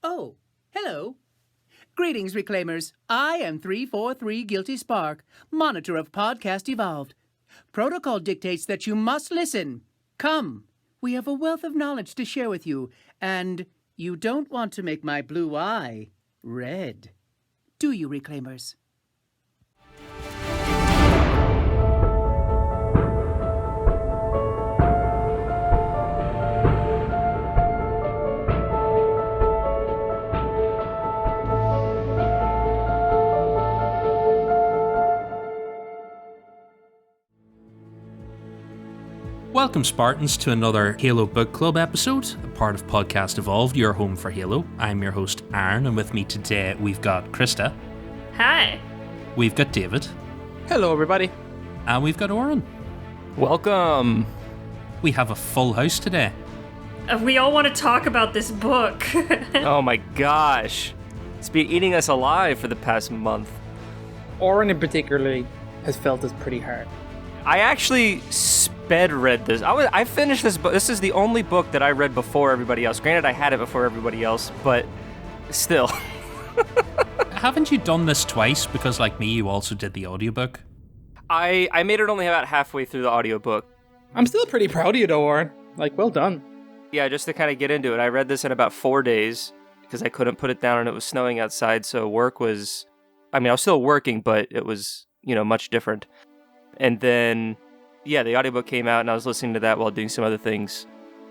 Oh, hello. Greetings, Reclaimers. I am 343 Guilty Spark, monitor of Podcast Evolved. Protocol dictates that you must listen. Come, we have a wealth of knowledge to share with you, and you don't want to make my blue eye red. Do you, Reclaimers? Welcome, Spartans, to another Halo Book Club episode, a part of Podcast Evolved, your home for Halo. I'm your host, Aaron, and with me today we've got Krista. Hi. We've got David. Hello, everybody. And we've got Oren. Welcome. We have a full house today. We all want to talk about this book. Oh my gosh. It's been eating us alive for the past month. Oren in particularly has felt this pretty hard. I actually sped read this. I finished this book. This is the only book that I read before everybody else. Granted, I had it before everybody else, but still. Haven't you done this twice? Because like me, you also did the audiobook. I made it only about halfway through the audiobook. I'm still pretty proud of you though, Oren. Like, well done. Yeah, just to kind of get into it. I read this in about 4 days because I couldn't put it down and it was snowing outside, so work was... I was still working, but it was, much different. And then, yeah, the audiobook came out and I was listening to that while doing some other things.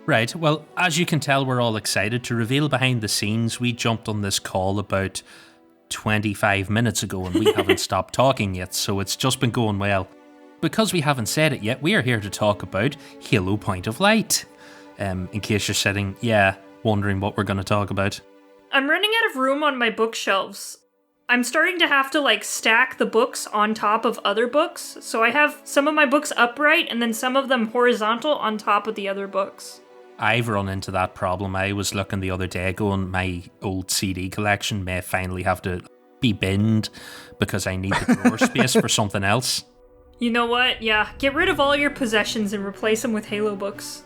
Right, well, as you can tell, we're all excited to reveal behind the scenes. We jumped on this call about 25 minutes ago and we haven't stopped talking yet, so it's just been going well. Because we haven't said it yet, we are here to talk about Halo Point of Light. In case you're sitting, wondering what we're going to talk about. I'm running out of room on my bookshelves. I'm starting to have to, stack the books on top of other books. So I have some of my books upright and then some of them horizontal on top of the other books. I've run into that problem. I was looking the other day going, my old CD collection may finally have to be binned because I need the drawer space for something else. You know what? Yeah, get rid of all your possessions and replace them with Halo books.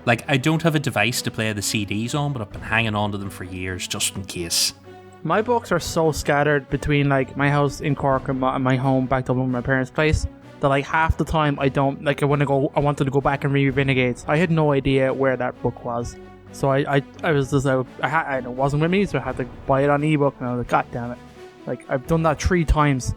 I don't have a device to play the CDs on, but I've been hanging on to them for years just in case. My books are so scattered between my house in Cork and my home back to my parents' place that half the time I don't I wanted to go back and read Renegades. I had no idea where that book was, so I was just it wasn't with me, so I had to buy it on ebook, and I was like, God damn it! I've done that 3 times.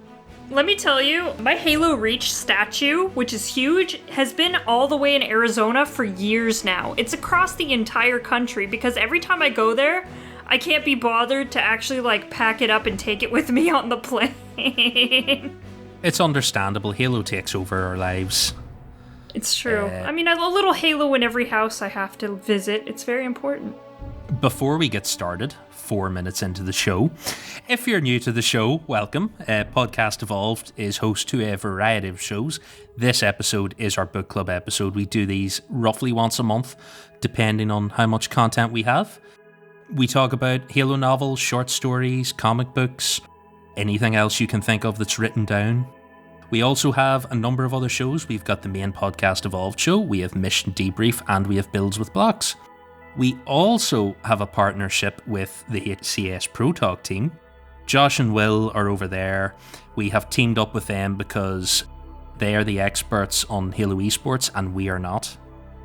Let me tell you, my Halo Reach statue, which is huge, has been all the way in Arizona for years now. It's across the entire country because every time I go there, I can't be bothered to actually pack it up and take it with me on the plane. It's understandable. Halo takes over our lives. It's true. A little Halo in every house I have to visit. It's very important. Before we get started, 4 minutes into the show, if you're new to the show, welcome. Podcast Evolved is host to a variety of shows. This episode is our book club episode. We do these roughly once a month, depending on how much content we have. We talk about Halo novels, short stories, comic books, anything else you can think of that's written down. We also have a number of other shows. We've got the main Podcast Evolved show, we have Mission Debrief, and we have Builds with Blocks. We also have a partnership with the HCS Pro Talk team. Josh and Will are over there. We have teamed up with them because they are the experts on Halo esports and we are not.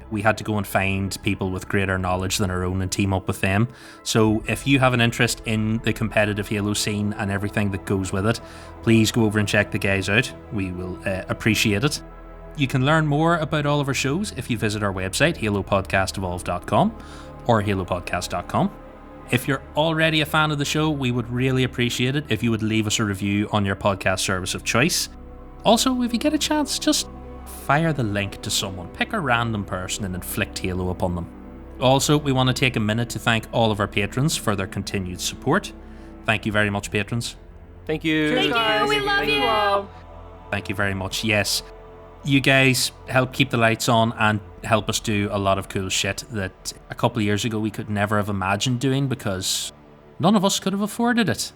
We had to go and find people with greater knowledge than our own and team up with them. So if you have an interest in the competitive Halo scene and everything that goes with it, please go over and check the guys out. We will appreciate it. You can learn more about all of our shows if you visit our website, halopodcastevolve.com or halopodcast.com. If you're already a fan of the show, we would really appreciate it if you would leave us a review on your podcast service of choice. Also, if you get a chance, just fire the link to someone. Pick a random person and inflict Halo upon them. Also, we want to take a minute to thank all of our patrons for their continued support. Thank you very much, patrons. Thank you. Thank you. We love you all. Thank you very much. Yes, you guys help keep the lights on and help us do a lot of cool shit that a couple of years ago we could never have imagined doing because none of us could have afforded it.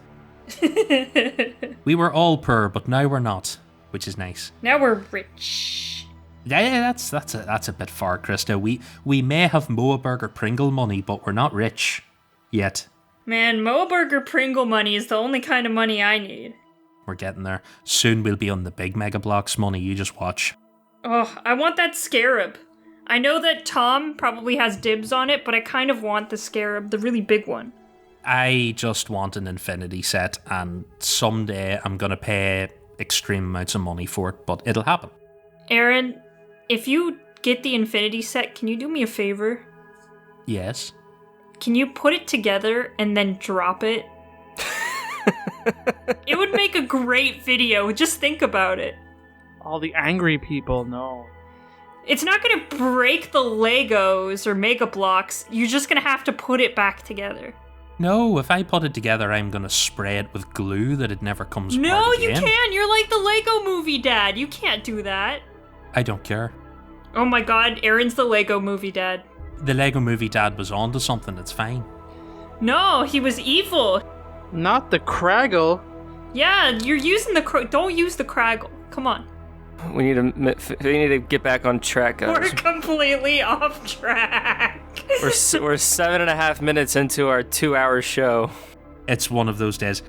We were all poor, but now we're not, which is nice. Now we're rich. Yeah, that's a bit far, Krista. We may have Moa Burger Pringle money, but we're not rich yet. Man, Moa Burger Pringle money is the only kind of money I need. We're getting there. Soon we'll be on the big Mega Bloks money. You just watch. Oh, I want that scarab. I know that Tom probably has dibs on it, but I kind of want the scarab, the really big one. I just want an infinity set, and someday I'm gonna pay extreme amounts of money for it, but it'll happen. Aaron, if you get the infinity set, can you do me a favor? Yes. Can you put it together and then drop it? It would make a great video. Just think about it. All the angry people, no. It's not going to break the Legos or Mega Bloks. You're just going to have to put it back together. No, if I put it together, I'm gonna spray it with glue that it never comes apart No, again. you can't. You're like the Lego Movie Dad. You can't do that. I don't care. Oh my god, Aaron's the Lego Movie Dad. The Lego Movie Dad was onto something. It's fine. No, he was evil. Not the Craggle. Yeah, you're using the don't use the Craggle. Come on. We need to get back on track, guys. We're completely off track. We're 7.5 minutes into our 2-hour show. It's one of those days.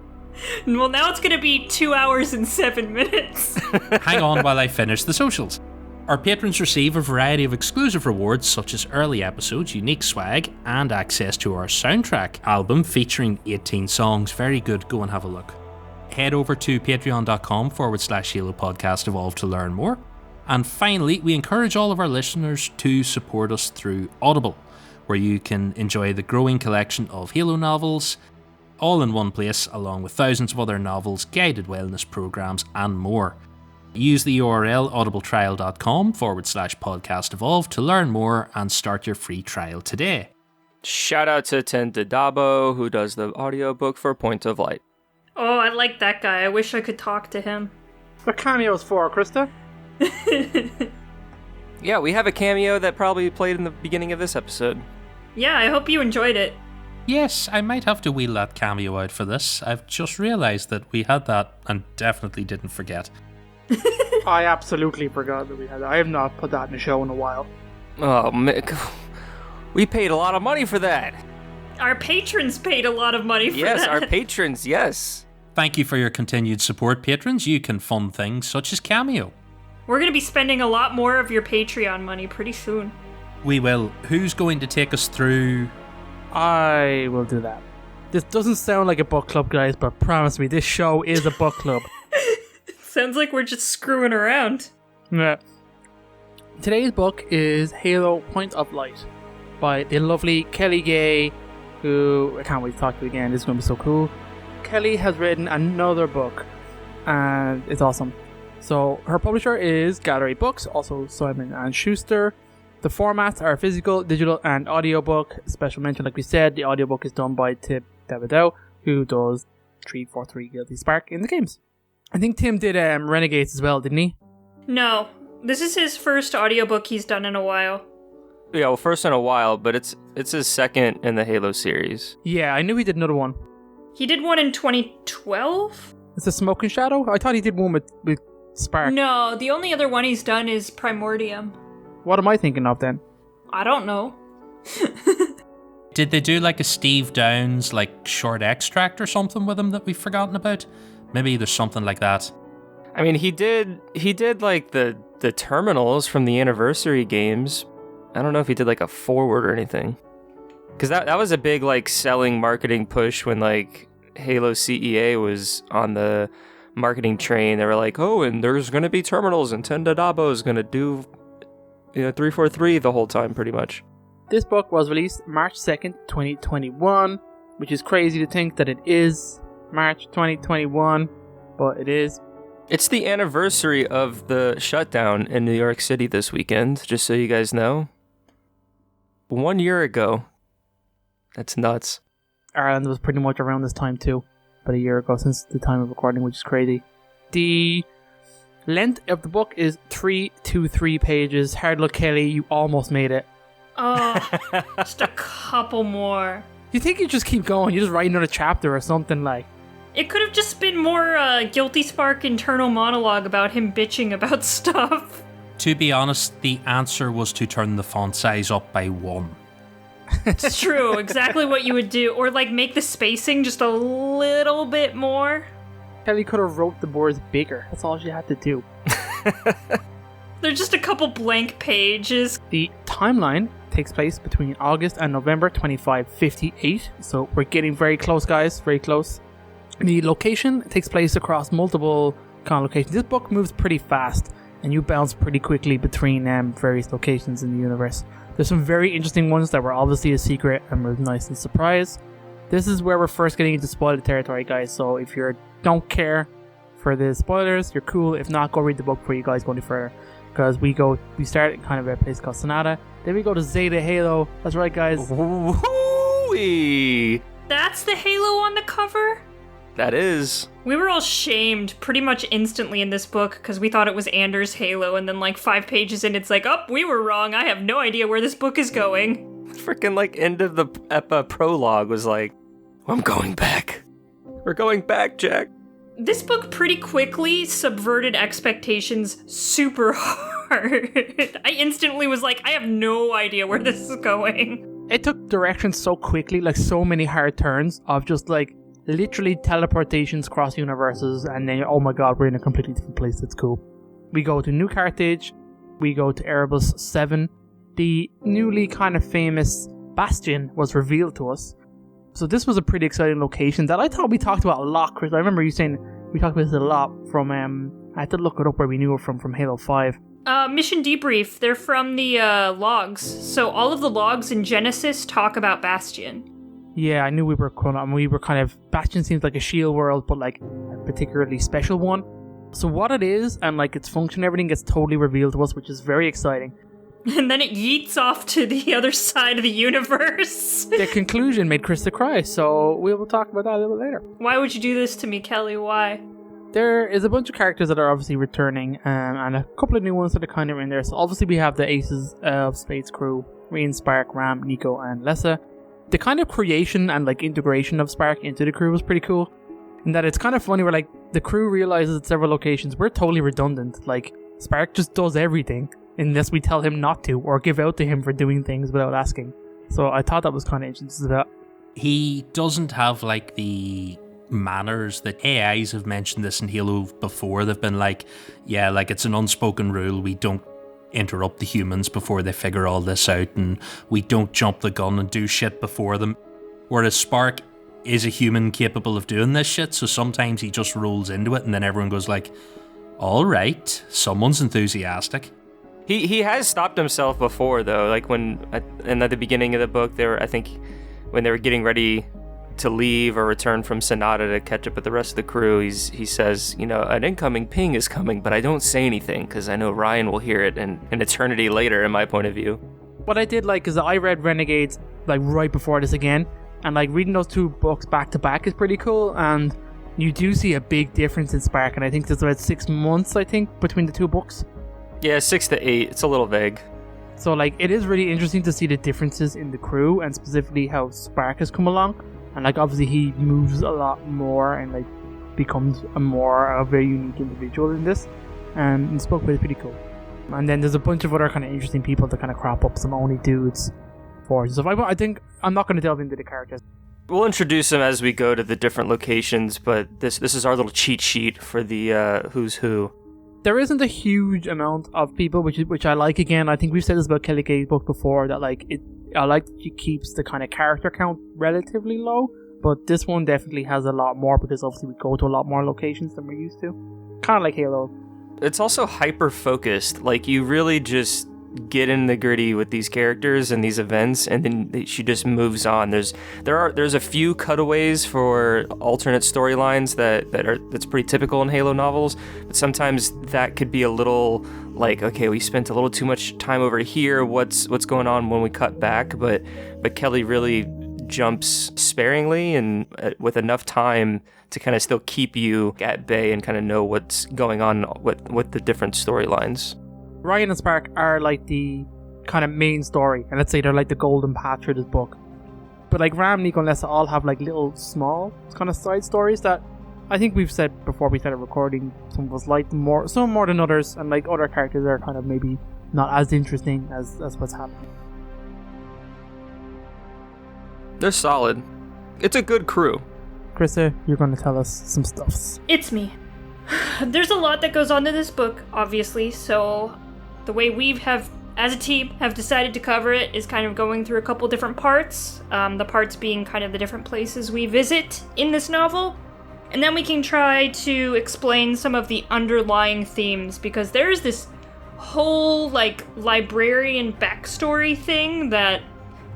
Well, now it's going to be 2 hours and 7 minutes. Hang on while I finish the socials. Our patrons receive a variety of exclusive rewards such as early episodes, unique swag, and access to our soundtrack album featuring 18 songs. Very good, go and have a look. Head over to patreon.com/Halo Podcast Evolve to learn more. And finally, we encourage all of our listeners to support us through Audible, where you can enjoy the growing collection of Halo novels, all in one place, along with thousands of other novels, guided wellness programs, and more. Use the URL audibletrial.com/podcast evolve to learn more and start your free trial today. Shout out to Tenda Dabo, who does the audiobook for Point of Light. Oh, I like that guy. I wish I could talk to him. What cameo's for, Krista? Yeah, we have a cameo that probably played in the beginning of this episode. Yeah, I hope you enjoyed it. Yes, I might have to wheel that cameo out for this. I've just realised that we had that and definitely didn't forget. I absolutely forgot that we had that. I have not put that in a show in a while. Oh, man. We paid a lot of money for that. Our patrons paid a lot of money for that. Yes, our patrons, yes. Thank you for your continued support, patrons. You can fund things such as Cameo. We're going to be spending a lot more of your Patreon money pretty soon. We will. Who's going to take us through? I will do that. This doesn't sound like a book club, guys, but promise me, this show is a book club. Sounds like we're just screwing around. Yeah. Today's book is Halo Point of Light by the lovely Kelly Gay, who I can't wait to talk to again. This is going to be so cool. Kelly has written another book, and it's awesome. So her publisher is Gallery Books, also Simon & Schuster. The formats are physical, digital, and audiobook. Special mention, like we said, the audiobook is done by Tim Davidow, who does 343 Guilty Spark in the games. I think Tim did Renegades as well, didn't he? No, this is his first audiobook he's done in a while. Yeah, well, first in a while, but it's his second in the Halo series. Yeah, I knew he did another one. He did one in 2012? Is it Smoke and Shadow? I thought he did one with Spark. No, the only other one he's done is Primordium. What am I thinking of then? I don't know. Did they do like a Steve Downes like short extract or something with him that we've forgotten about? Maybe there's something like that. I mean, he did like the terminals from the anniversary games. I don't know if he did like a forward or anything. Because that was a big like selling marketing push when like Halo CEA was on the marketing train. They were like, oh, and there's going to be terminals and Tenda Dabo is going to do 343 the whole time pretty much. This book was released March 2nd, 2021, which is crazy to think that it is March 2021, but it is. It's the anniversary of the shutdown in New York City this weekend, just so you guys know. 1 year ago. That's nuts. Ireland was pretty much around this time too, about a year ago since the time of recording, which is crazy. The length of the book is 323 pages. Hard luck, Kelly, you almost made it. Oh, just a couple more. You think you just keep going? You just write another chapter or something like. It could have just been more Guilty Spark internal monologue about him bitching about stuff. To be honest, the answer was to turn the font size up by 1. It's true, exactly what you would do. Or like make the spacing just a little bit more. Kelly could have wrote the words bigger. That's all she had to do. There's just a couple blank pages. The timeline takes place between August and November 2558. So we're getting very close, guys. Very close. The location takes place across multiple kind of locations. This book moves pretty fast, and you bounce pretty quickly between various locations in the universe. There's some very interesting ones that were obviously a secret and were nice and surprised. This is where we're first getting into spoiler territory, guys. So if you don't care for the spoilers, you're cool. If not, go read the book before you guys go any further. Because we start at kind of a place called Sonata. Then we go to Zeta Halo. That's right, guys. Woo-wee. That's the Halo on the cover? That is. We were all shamed pretty much instantly in this book because we thought it was Anders' Halo, and then like 5 pages in, it's like, oh, we were wrong. I have no idea where this book is going. Freaking like end of the prologue was like, I'm going back. We're going back, Jack. This book pretty quickly subverted expectations super hard. I instantly was like, I have no idea where this is going. It took directions so quickly, like so many hard turns of just like literally teleportations across universes, and then oh my god, we're in a completely different place. That's cool. We go to New Carthage, we go to Erebus 7. The newly kind of famous Bastion was revealed to us. So this was a pretty exciting location that I thought we talked about a lot, Chris. I remember you saying we talked about this a lot from, I had to look it up where we knew it from Halo 5. Mission debrief, they're from the logs. So all of the logs in Genesis talk about Bastion. Yeah, I knew we were kind of, Bastion seems like a shield world, but like a particularly special one. So what it is and like its function, everything gets totally revealed to us, which is very exciting. And then it yeets off to the other side of the universe. The conclusion made Krista cry, so we will talk about that a little bit later. Why would you do this to me, Kelly? Why? There is a bunch of characters that are obviously returning, and a couple of new ones that are kind of in there. So obviously we have the Aces of Spades crew, Rion, Spark, Ram, Nico, and Lessa. The kind of creation and like integration of Spark into the crew was pretty cool. And that it's kind of funny where like the crew realizes at several locations we're totally redundant. Like Spark just does everything unless we tell him not to or give out to him for doing things without asking. So I thought that was kind of interesting. That he doesn't have like the manners that AIs have mentioned this in Halo before. They've been like, yeah, like it's an unspoken rule. We don't interrupt the humans before they figure all this out, and we don't jump the gun and do shit before them. Whereas Spark is a human capable of doing this shit, so sometimes he just rolls into it and then everyone goes like, all right, someone's enthusiastic. He has stopped himself before though, like when at the beginning of the book I think when they were getting ready to leave or return from Sonata to catch up with the rest of the crew, he says, you know, an incoming ping is coming, but I don't say anything because I know Rion will hear it an eternity later, in my point of view. What I did like is I read Renegades like right before this again, and like reading those two books back to back is pretty cool, and you do see a big difference in Spark, and I think there's about 6 months, I think, between the two books. Yeah, 6 to 8. It's a little vague. So like it is really interesting to see the differences in the crew and specifically how Spark has come along. And like obviously he moves a lot more and like becomes a very unique individual in this. And this book was pretty cool. And then there's a bunch of other kind of interesting people that kind of crop up, some only dudes, Forge. So I think I'm not going to delve into the characters. We'll introduce them as we go to the different locations, but this is our little cheat sheet for the who's who. There isn't a huge amount of people, which I like. Again, I think we've said this about Kelly Kay's book before, that like I like that she keeps the kind of character count relatively low, but this one definitely has a lot more because obviously we go to a lot more locations than we're used to. Kind of like Halo. It's also hyper focused. Like you really just get in the gritty with these characters and these events, and then she just moves on. There's a few cutaways for alternate storylines that's pretty typical in Halo novels, but sometimes that could be a little like, okay, we spent a little too much time over here, what's going on when we cut back, but Kelly really jumps sparingly and with enough time to kind of still keep you at bay and kind of know what's going on with the different storylines. Rion and Spark are like the kind of main story, and let's say they're like the golden path through this book. But like Ram, Nico, and Lessa all have like little small kind of side stories that I think we've said before we started recording, some of us like them more, some more than others, and like other characters are kind of maybe not as interesting as what's happening. They're solid. It's a good crew. Krista, you're going to tell us some stuffs. It's me. There's a lot that goes on in this book, obviously, so the way we have, as a team, have decided to cover it is kind of going through a couple different parts, the parts being kind of the different places we visit in this novel, and then we can try to explain some of the underlying themes, because there's this whole, like, librarian backstory thing that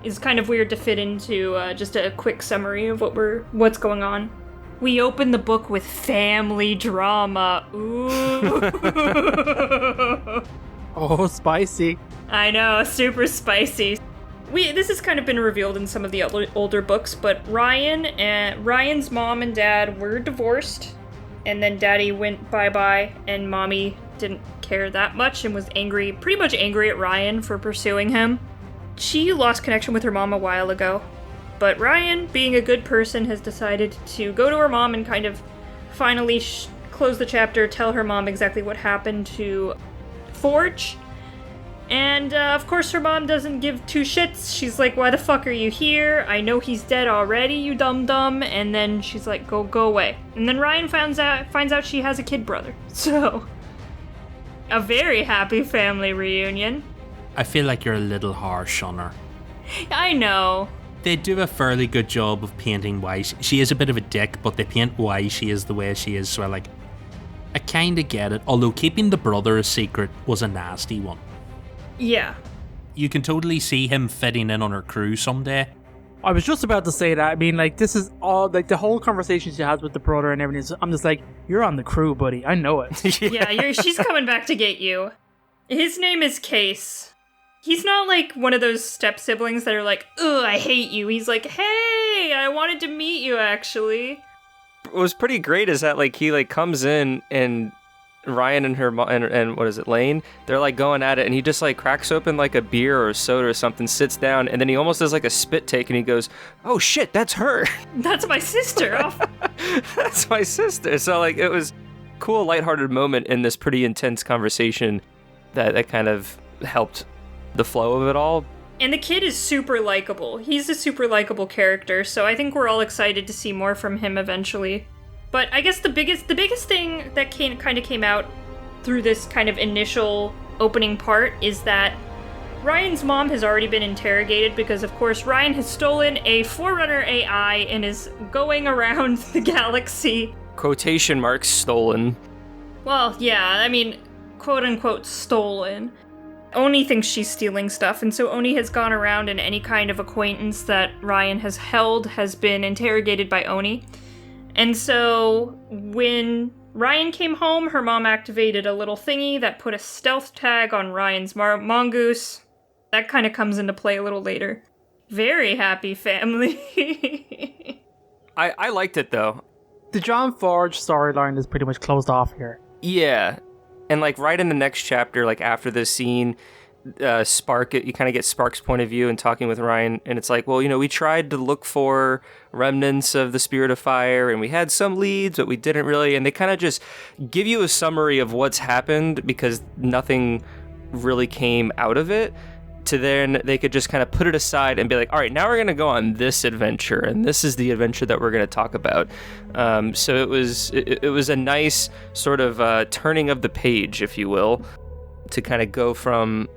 is kind of weird to fit into just a quick summary of what's going on. We open the book with family drama. Ooh. Oh, spicy. I know, super spicy. This has kind of been revealed in some of the older books, but Ryan's mom and dad were divorced, and then daddy went bye-bye, and mommy didn't care that much and was pretty much angry at Ryan for pursuing him. She lost connection with her mom a while ago, but Rion, being a good person, has decided to go to her mom and kind of finally close the chapter, tell her mom exactly what happened to Forge. And, of course, her mom doesn't give two shits. She's like, why the fuck are you here? I know he's dead already, you dum-dum. And then she's like, go away. And then Rion finds out she has a kid brother. So, a very happy family reunion. I feel like you're a little harsh on her. I know. They do a fairly good job of painting why she is a bit of a dick, but they paint why she is the way she is, so I kinda get it, although keeping the brother a secret was a nasty one. Yeah. You can totally see him fitting in on her crew someday. I was just about to say that. I mean, like, this is all, like, the whole conversation she has with the brother and everything. I'm just like, you're on the crew, buddy. I know it. Yeah, she's coming back to get you. His name is Case. He's not like one of those step siblings that are like, ugh, I hate you. He's like, hey, I wanted to meet you, actually. What was pretty great is that, like, he, like, comes in and Rion and her mom, and what is it, Lane? They're, like, going at it, and he just, like, cracks open, like, a beer or a soda or something, sits down, and then he almost does, like, a spit take, and he goes, oh, shit, that's her. That's my sister. That's my sister. So, like, it was a cool, lighthearted moment in this pretty intense conversation that kind of helped the flow of it all. And the kid is super likable. He's a super likable character, so I think we're all excited to see more from him eventually. But I guess the biggest thing that kind of came out through this kind of initial opening part is that Ryan's mom has already been interrogated because, of course, Rion has stolen a Forerunner AI and is going around the galaxy. Quotation marks stolen. Well, yeah, I mean, quote-unquote stolen. Oni thinks she's stealing stuff, and so Oni has gone around, and any kind of acquaintance that Rion has held has been interrogated by Oni. And so when Rion came home, her mom activated a little thingy that put a stealth tag on Ryan's mongoose. That kind of comes into play a little later. Very happy family. I liked it, though. The Rion Forge storyline is pretty much closed off here. Yeah. And, like, right in the next chapter, like, after this scene, Spark, you kind of get Spark's point of view and talking with Rion, and it's like, well, you know, we tried to look for remnants of the Spirit of Fire, and we had some leads, but we didn't really, and they kind of just give you a summary of what's happened, because nothing really came out of it, to then they could just kind of put it aside and be like, all right, now we're going to go on this adventure, and this is the adventure that we're going to talk about. So it was a nice sort of turning of the page, if you will, to kind of go from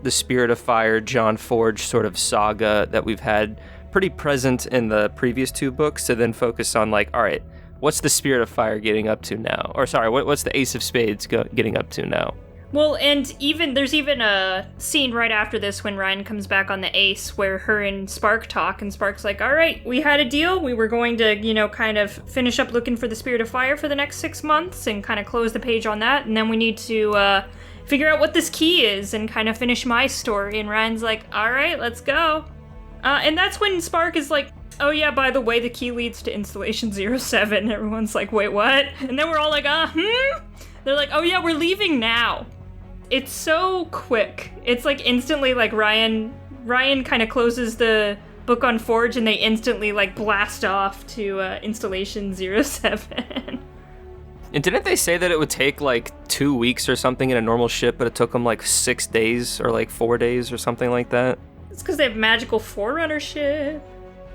the Spirit of Fire, Rion Forge sort of saga that we've had pretty present in the previous two books, to then focus on, like, all right, what's the Spirit of Fire getting up to now? Or sorry, what's the Ace of Spades getting up to now? Well, and there's even a scene right after this when Rion comes back on the Ace where her and Spark talk, and Spark's like, all right, we had a deal. We were going to, you know, kind of finish up looking for the Spirit of Fire for the next 6 months and kind of close the page on that, and then we need to figure out what this key is and kind of finish my story. And Ryan's like, all right, let's go. And that's when Spark is like, oh yeah, by the way, the key leads to Installation 07. Everyone's like, wait, what? And then we're all like, They're like, oh yeah, we're leaving now. It's so quick. It's like instantly, like, Rion kind of closes the book on Forge and they instantly like blast off to installation 07. And didn't they say that it would take like 2 weeks or something in a normal ship, but it took them like 6 days or like 4 days or something like that? It's because they have magical Forerunner ship.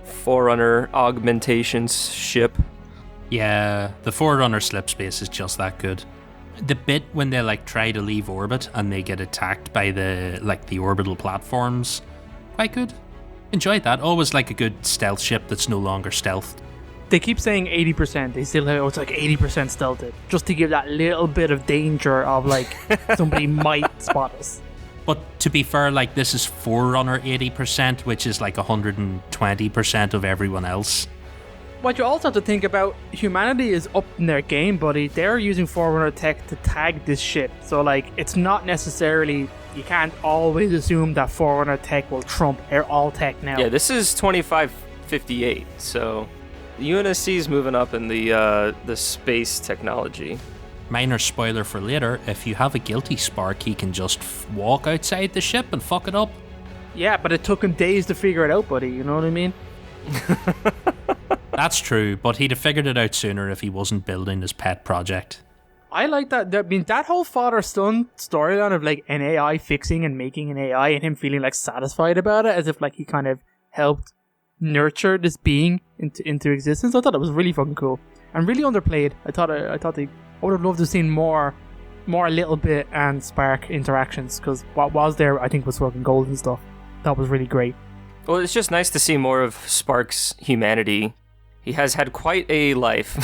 Forerunner augmentations ship. Yeah, the Forerunner slip space is just that good. The bit when they like try to leave orbit and they get attacked by the orbital platforms, quite good. Enjoyed that. Always like a good stealth ship that's no longer stealthed. They keep saying 80%. They still have, it's like 80% stealthed, just to give that little bit of danger of like somebody might spot us. But to be fair, like this is Forerunner 80%, which is like 120% of everyone else. What you also have to think about, humanity is up in their game, buddy. They're using Forerunner tech to tag this ship. So like, it's not necessarily, you can't always assume that Forerunner tech will trump all tech now. Yeah, this is 2558, so the UNSC is moving up in the space technology. Minor spoiler for later, if you have a guilty spark, he can just walk outside the ship and fuck it up. Yeah, but it took him days to figure it out, buddy. You know what I mean? That's true, but he'd have figured it out sooner if he wasn't building his pet project. I like that. I mean, that whole father-son storyline of like an AI fixing and making an AI and him feeling like satisfied about it, as if like he kind of helped nurture this being into existence. I thought it was really fucking cool and really underplayed. I would have loved to have seen more Little Bit and Spark interactions, because what was there I think was fucking gold and stuff. That was really great. Well, it's just nice to see more of Spark's humanity. He has had quite a life,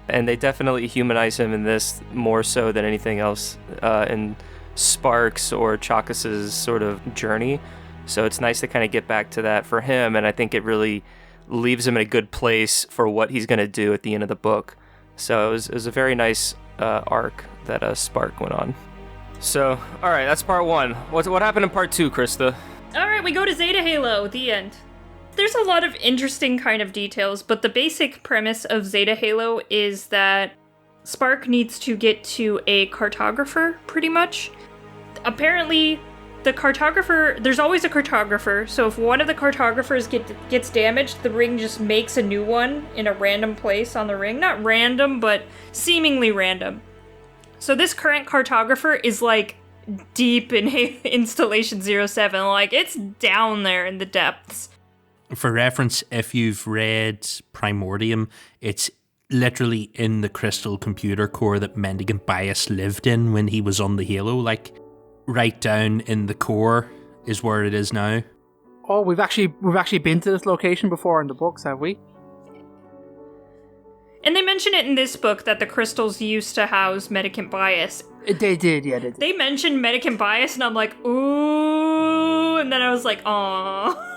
and they definitely humanize him in this more so than anything else in Spark's or Chakas's sort of journey. So it's nice to kind of get back to that for him, and I think it really leaves him in a good place for what he's going to do at the end of the book. So it was a very nice arc that Spark went on. So, all right, that's part one. What happened in part two, Krista? All right, we go to Zeta Halo, the end. There's a lot of interesting kind of details, but the basic premise of Zeta Halo is that Spark needs to get to a cartographer, pretty much. Apparently, the cartographer, there's always a cartographer, so if one of the cartographers gets damaged, the ring just makes a new one in a random place on the ring. Not random, but seemingly random. So this current cartographer is like deep in installation 07, like it's down there in the depths. For reference, if you've read Primordium, it's literally in the crystal computer core that Mendicant Bias lived in when he was on the Halo. Like, right down in the core is where it is now. Oh, we've actually been to this location before in the books, have we? And they mention it in this book that the crystals used to house Mendicant Bias. They did, yeah, they did. They mentioned Mendicant Bias, and I'm like, ooh, and then I was like, aww.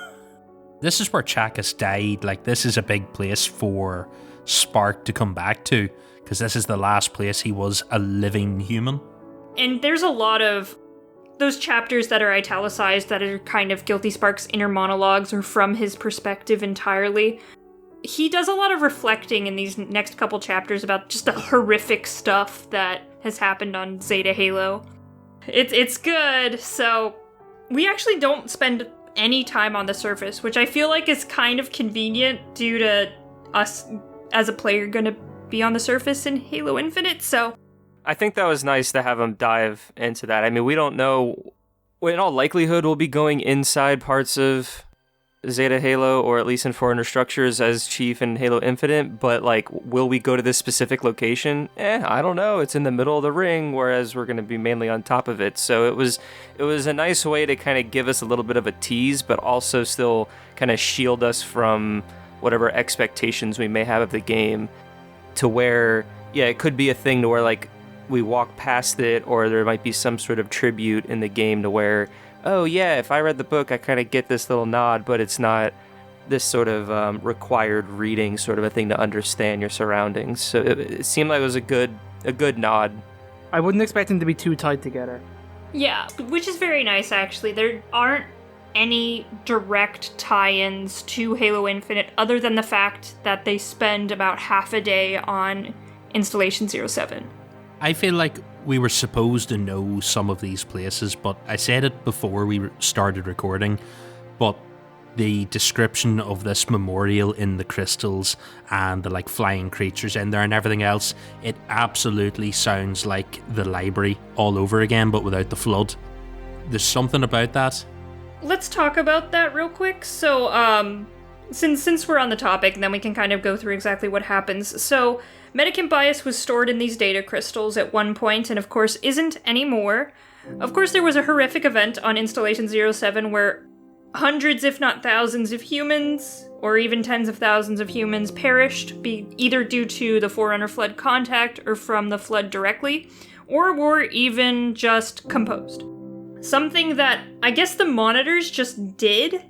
This is where Chakas died. Like, this is a big place for Spark to come back to, because this is the last place he was a living human. And there's a lot of those chapters that are italicized that are kind of Guilty Spark's inner monologues or from his perspective entirely. He does a lot of reflecting in these next couple chapters about just the horrific stuff that has happened on Zeta Halo. It's good, so we actually don't spend any time on the surface, which I feel like is kind of convenient due to us as a player gonna be on the surface in Halo Infinite, so I think that was nice to have him dive into that. I mean, we don't know. In all likelihood, we'll be going inside parts of Zeta Halo, or at least in Forerunner structures as Chief in Halo Infinite, but like, will we go to this specific location? I don't know. It's in the middle of the ring, whereas we're going to be mainly on top of it. So it was a nice way to kind of give us a little bit of a tease, but also still kind of shield us from whatever expectations we may have of the game, to where, yeah, it could be a thing to where like we walk past it, or there might be some sort of tribute in the game to where, oh yeah, if I read the book, I kind of get this little nod, but it's not this sort of required reading sort of a thing to understand your surroundings. So it seemed like it was a good nod. I wouldn't expect them to be too tight together. yeah, which is very nice actually. There aren't any direct tie-ins to Halo Infinite other than the fact that they spend about half a day on Installation 07. I feel like we were supposed to know some of these places, but I said it before we started recording, but the description of this memorial in the crystals and the like flying creatures in there and everything else, it absolutely sounds like the library all over again, but without the flood. There's something about that. Let's talk about that real quick. So, since we're on the topic, then we can kind of go through exactly what happens. So, Medicant bias was stored in these data crystals at one point, and of course isn't anymore. Of course, there was a horrific event on Installation 07 where hundreds, if not thousands, of humans, or even tens of thousands of humans, perished, either due to the Forerunner flood contact or from the flood directly, or were even just composed. Something that I guess the monitors just did.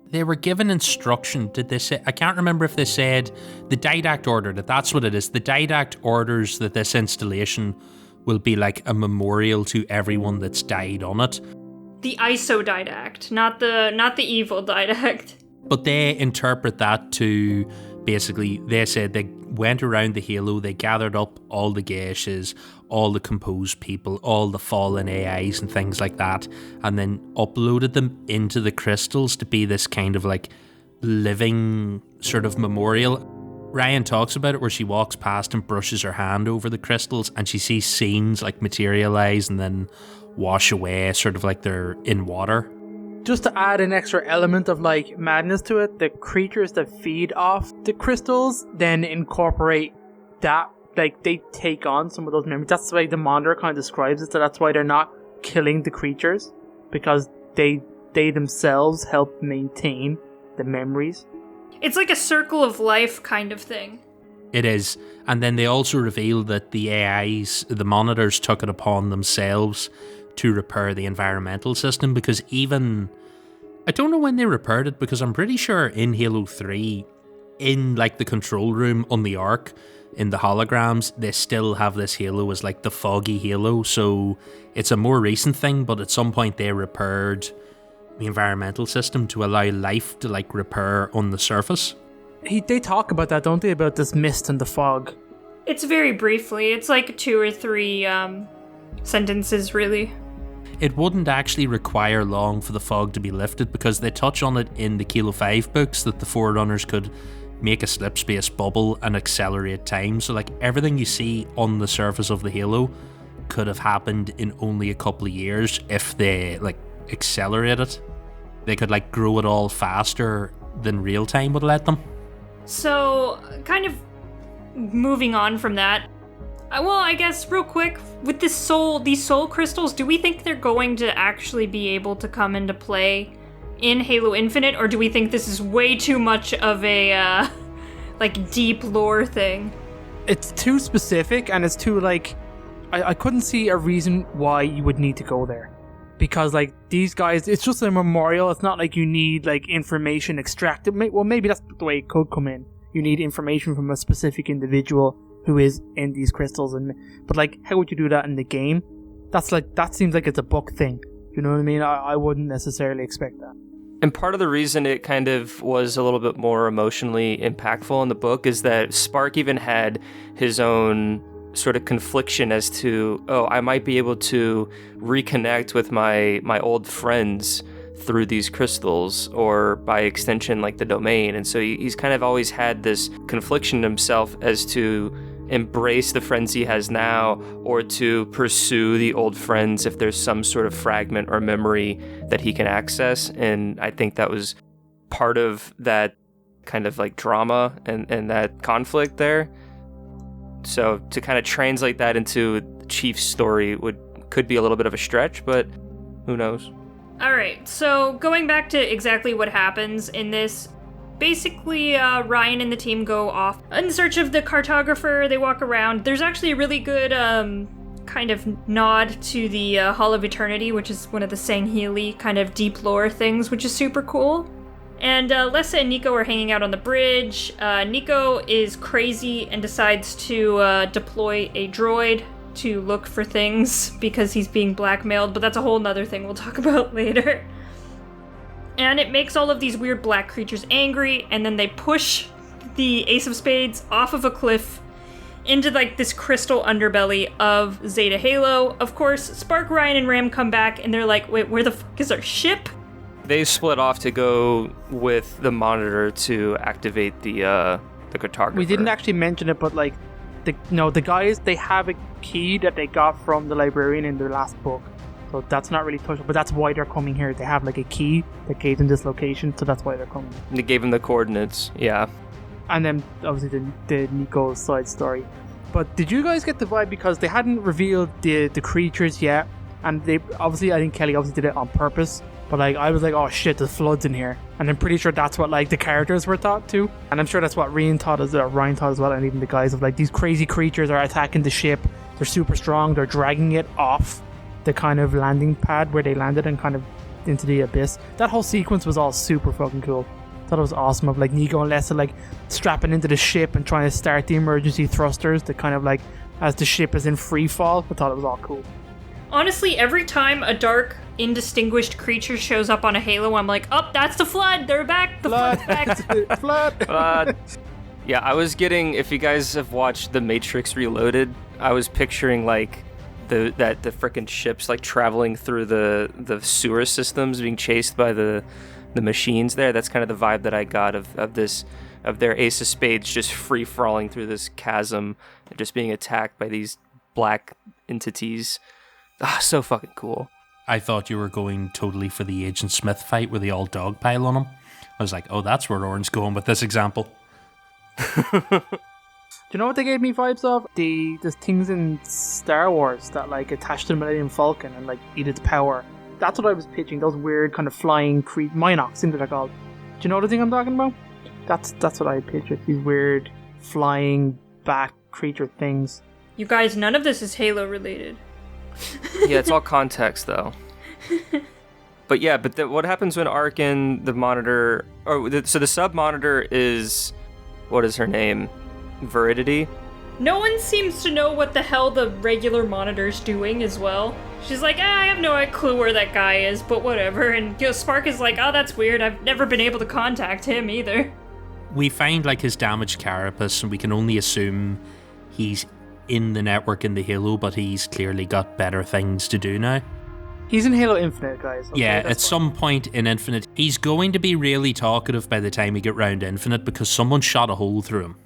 They were given instruction. Did they say? I can't remember if they said the Didact ordered it. That's what it is. The Didact orders that this installation will be like a memorial to everyone that's died on it. The ISO Didact, not the evil Didact. But they interpret that to basically, they said they went around the Halo, they gathered up all the geishas, all the composed people, all the fallen AIs and things like that, and then uploaded them into the crystals to be this kind of like living sort of memorial. Rion talks about it where she walks past and brushes her hand over the crystals and she sees scenes like materialize and then wash away, sort of like they're in water. Just to add an extra element of like madness to it, the creatures that feed off the crystals then incorporate that, like they take on some of those memories. That's why the monitor kind of describes it, so that's why they're not killing the creatures, because they themselves help maintain the memories. It's like a circle of life kind of thing. It is. And then they also reveal that the AIs, the monitors, took it upon themselves to repair the environmental system, because even, I don't know when they repaired it, because I'm pretty sure in Halo 3, in like the control room on the Ark, in the holograms, they still have this Halo as like the foggy Halo, so it's a more recent thing, but at some point they repaired the environmental system to allow life to like repair on the surface. They talk about that, don't they, about this mist and the fog? It's very briefly. It's like 2 or 3 sentences, really. It wouldn't actually require long for the fog to be lifted, because they touch on it in the Kilo 5 books that the Forerunners could make a slip space bubble and accelerate time. So like everything you see on the surface of the Halo could have happened in only a couple of years if they like accelerate it. They could like grow it all faster than real time would let them. So, kind of moving on from that, well, I guess real quick, with these soul crystals, do we think they're going to actually be able to come into play in Halo Infinite, or do we think this is way too much of a like deep lore thing? It's too specific, and it's too like I couldn't see a reason why you would need to go there, because like these guys, it's just a memorial. It's not like you need like information extracted. Well, maybe that's the way it could come in. You need information from a specific individual who is in these crystals, but like, how would you do that in the game? That seems like it's a book thing. You know what I mean? I wouldn't necessarily expect that. And part of the reason it kind of was a little bit more emotionally impactful in the book is that Spark even had his own sort of confliction as to, I might be able to reconnect with my old friends through these crystals, or by extension like the domain. And so he's kind of always had this confliction himself as to embrace the friends he has now, or to pursue the old friends if there's some sort of fragment or memory that he can access. And I think that was part of that kind of like drama and that conflict there. So to kind of translate that into the Chief's story could be a little bit of a stretch, but who knows? Alright, so going back to exactly what happens in this, basically Rion and the team go off in search of the cartographer. They walk around. There's actually a really good kind of nod to the Hall of Eternity, which is one of the Sangheili kind of deep lore things, which is super cool. And Lessa and Nico are hanging out on the bridge. Nico is crazy and decides to deploy a droid to look for things because he's being blackmailed, but that's a whole nother thing we'll talk about later. And it makes all of these weird black creatures angry, and then they push the Ace of Spades off of a cliff into like this crystal underbelly of Zeta Halo. Of course, Spark, Rion, and Ram come back, and they're like, wait, where the fuck is our ship? They split off to go with the monitor to activate the cartographer. We didn't actually mention it, but like, the guys, they have a key that they got from the librarian in their last book. So that's not really touched, but that's why they're coming here. They have like a key that gave them this location, so that's why they're coming. They gave them the coordinates, yeah. And then obviously the Nico side story. But did you guys get the vibe, because they hadn't revealed the creatures yet, and they obviously, I think Kelly obviously did it on purpose, but like I was like, oh shit, there's floods in here, and I'm pretty sure that's what like the characters were thought to, and I'm sure that's what Ryan thought as well, and even the guys of like, these crazy creatures are attacking the ship. They're super strong. They're dragging it off the kind of landing pad where they landed and kind of into the abyss. That whole sequence was all super fucking cool. Thought it was awesome, of like Nico and Lessa like strapping into the ship and trying to start the emergency thrusters to kind of like, as the ship is in free fall. I thought it was all cool. Honestly, every time a dark, indistinguished creature shows up on a Halo, I'm like, oh, that's the flood. They're back. The flood's back. Flood. Yeah, I was getting, if you guys have watched The Matrix Reloaded, I was picturing like the frickin' ships like traveling through the sewer systems, being chased by the machines there. That's kind of the vibe that I got of their Ace of Spades just free falling through this chasm and just being attacked by these black entities. So fucking cool. I thought you were going totally for the Agent Smith fight where they all dogpile on him. I was like, oh, that's where Oren's going with this example. Do you know what they gave me vibes of? There's things in Star Wars that like attach to the Millennium Falcon and like eat its power. That's what I was pitching. Those weird kind of flying Minox, things they're called. Do you know the thing I'm talking about? That's what I pictured. These weird flying bat creature things. You guys, none of this is Halo related. Yeah, it's all context though. But yeah, what happens when Arkin, the monitor, so the sub monitor is, what is her name? Veridity? No one seems to know what the hell the regular monitor's doing as well. She's like, I have no clue where that guy is, but whatever. And Spark is like, oh, that's weird. I've never been able to contact him either. We find like his damaged carapace, and we can only assume he's in the network in the Halo, but he's clearly got better things to do now. He's in Halo Infinite, guys. Okay, yeah, at some point in Infinite, he's going to be really talkative by the time we get round to Infinite, because someone shot a hole through him.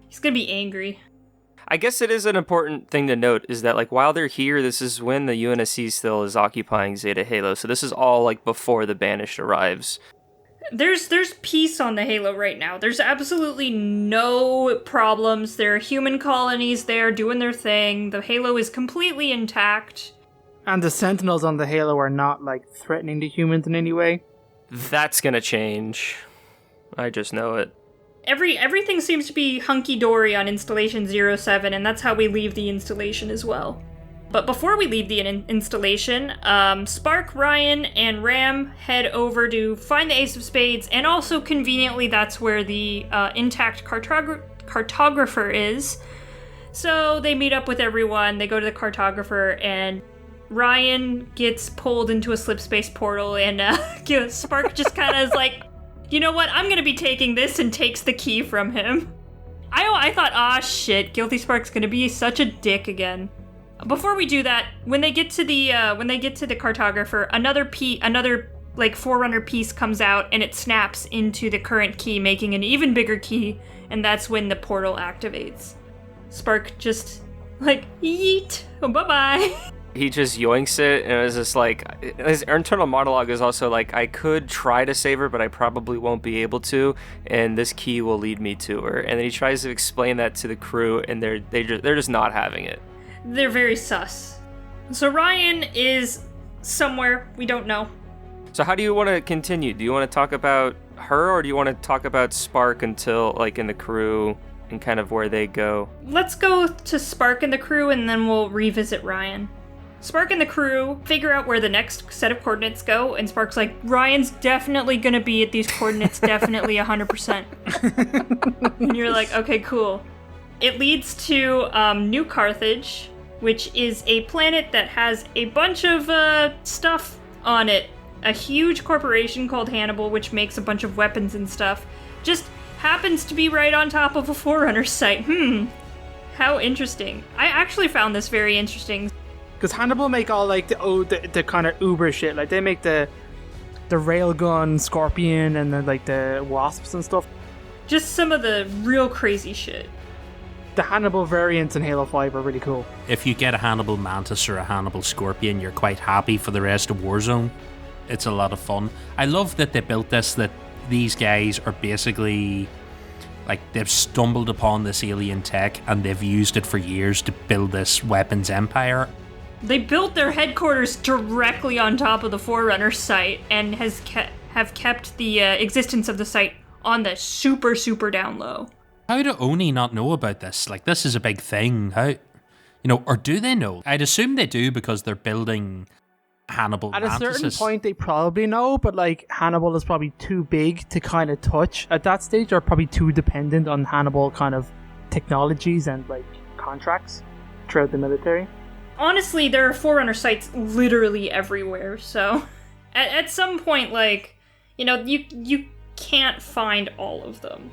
He's gonna be angry. I guess it is an important thing to note is that like while they're here, this is when the UNSC still is occupying Zeta Halo, so this is all like before the Banished arrives. There's peace on the Halo right now. There's absolutely no problems. There are human colonies there doing their thing. The Halo is completely intact. And the Sentinels on the Halo are not like threatening the humans in any way. That's gonna change. I just know it. Everything seems to be hunky-dory on Installation 07, and that's how we leave the installation as well. But before we leave the installation, Spark, Ryan, and Ram head over to find the Ace of Spades, and also conveniently that's where the intact cartographer is. So they meet up with everyone, they go to the cartographer, and Ryan gets pulled into a slip space portal, and Spark just kind of is like, you know what, I'm gonna be taking this, and takes the key from him. I thought, shit, Guilty Spark's gonna be such a dick again. Before we do that, when they get to the cartographer, another like Forerunner piece comes out, and it snaps into the current key, making an even bigger key, and that's when the portal activates. Spark just like, yeet, bye-bye. He just yoinks it, and it was just like, his internal monologue is also like, I could try to save her, but I probably won't be able to, and this key will lead me to her. And then he tries to explain that to the crew, and they're just not having it. They're very sus. So Ryan is somewhere, we don't know. So how do you want to continue? Do you want to talk about her, or do you want to talk about Spark until, like, in the crew, and kind of where they go? Let's go to Spark and the crew, and then we'll revisit Ryan. Spark and the crew figure out where the next set of coordinates go, and Spark's like, Ryan's definitely gonna be at these coordinates, definitely 100%. And you're like, okay, cool. It leads to New Carthage, which is a planet that has a bunch of stuff on it. A huge corporation called Hannibal, which makes a bunch of weapons and stuff, just happens to be right on top of a Forerunner site. How interesting. I actually found this very interesting. Because Hannibal make all like the kind of uber shit. Like they make the the railgun scorpion and then like the wasps and stuff. Just some of the real crazy shit. The Hannibal variants in Halo 5 are really cool. If you get a Hannibal Mantis or a Hannibal Scorpion, you're quite happy for the rest of Warzone. It's a lot of fun. I love that they built this, that these guys are basically like they've stumbled upon this alien tech and they've used it for years to build this weapons empire. They built their headquarters directly on top of the Forerunner site and have kept the existence of the site on the super, super down low. How do Oni not know about this? Like, this is a big thing. How, or do they know? I'd assume they do because they're building Hannibal At Mantises. a certain point, they probably know, but like Hannibal is probably too big to kind of touch at that stage. They're probably too dependent on Hannibal kind of technologies and like contracts throughout the military. Honestly, there are Forerunner sites literally everywhere, so at some point, like, you can't find all of them.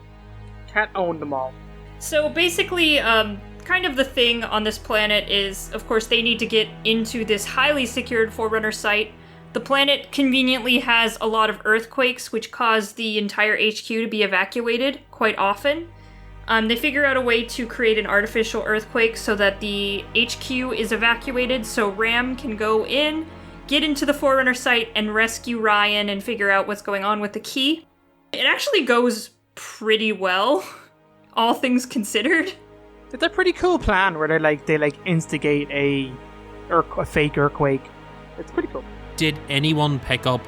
Can't own them all. So basically, kind of the thing on this planet is, of course, they need to get into this highly secured Forerunner site. The planet conveniently has a lot of earthquakes, which cause the entire HQ to be evacuated quite often. They figure out a way to create an artificial earthquake so that the HQ is evacuated, so Ram can go in, get into the Forerunner site, and rescue Rion and figure out what's going on with the key. It actually goes pretty well, all things considered. It's a pretty cool plan where they instigate a fake earthquake. It's pretty cool. Did anyone pick up,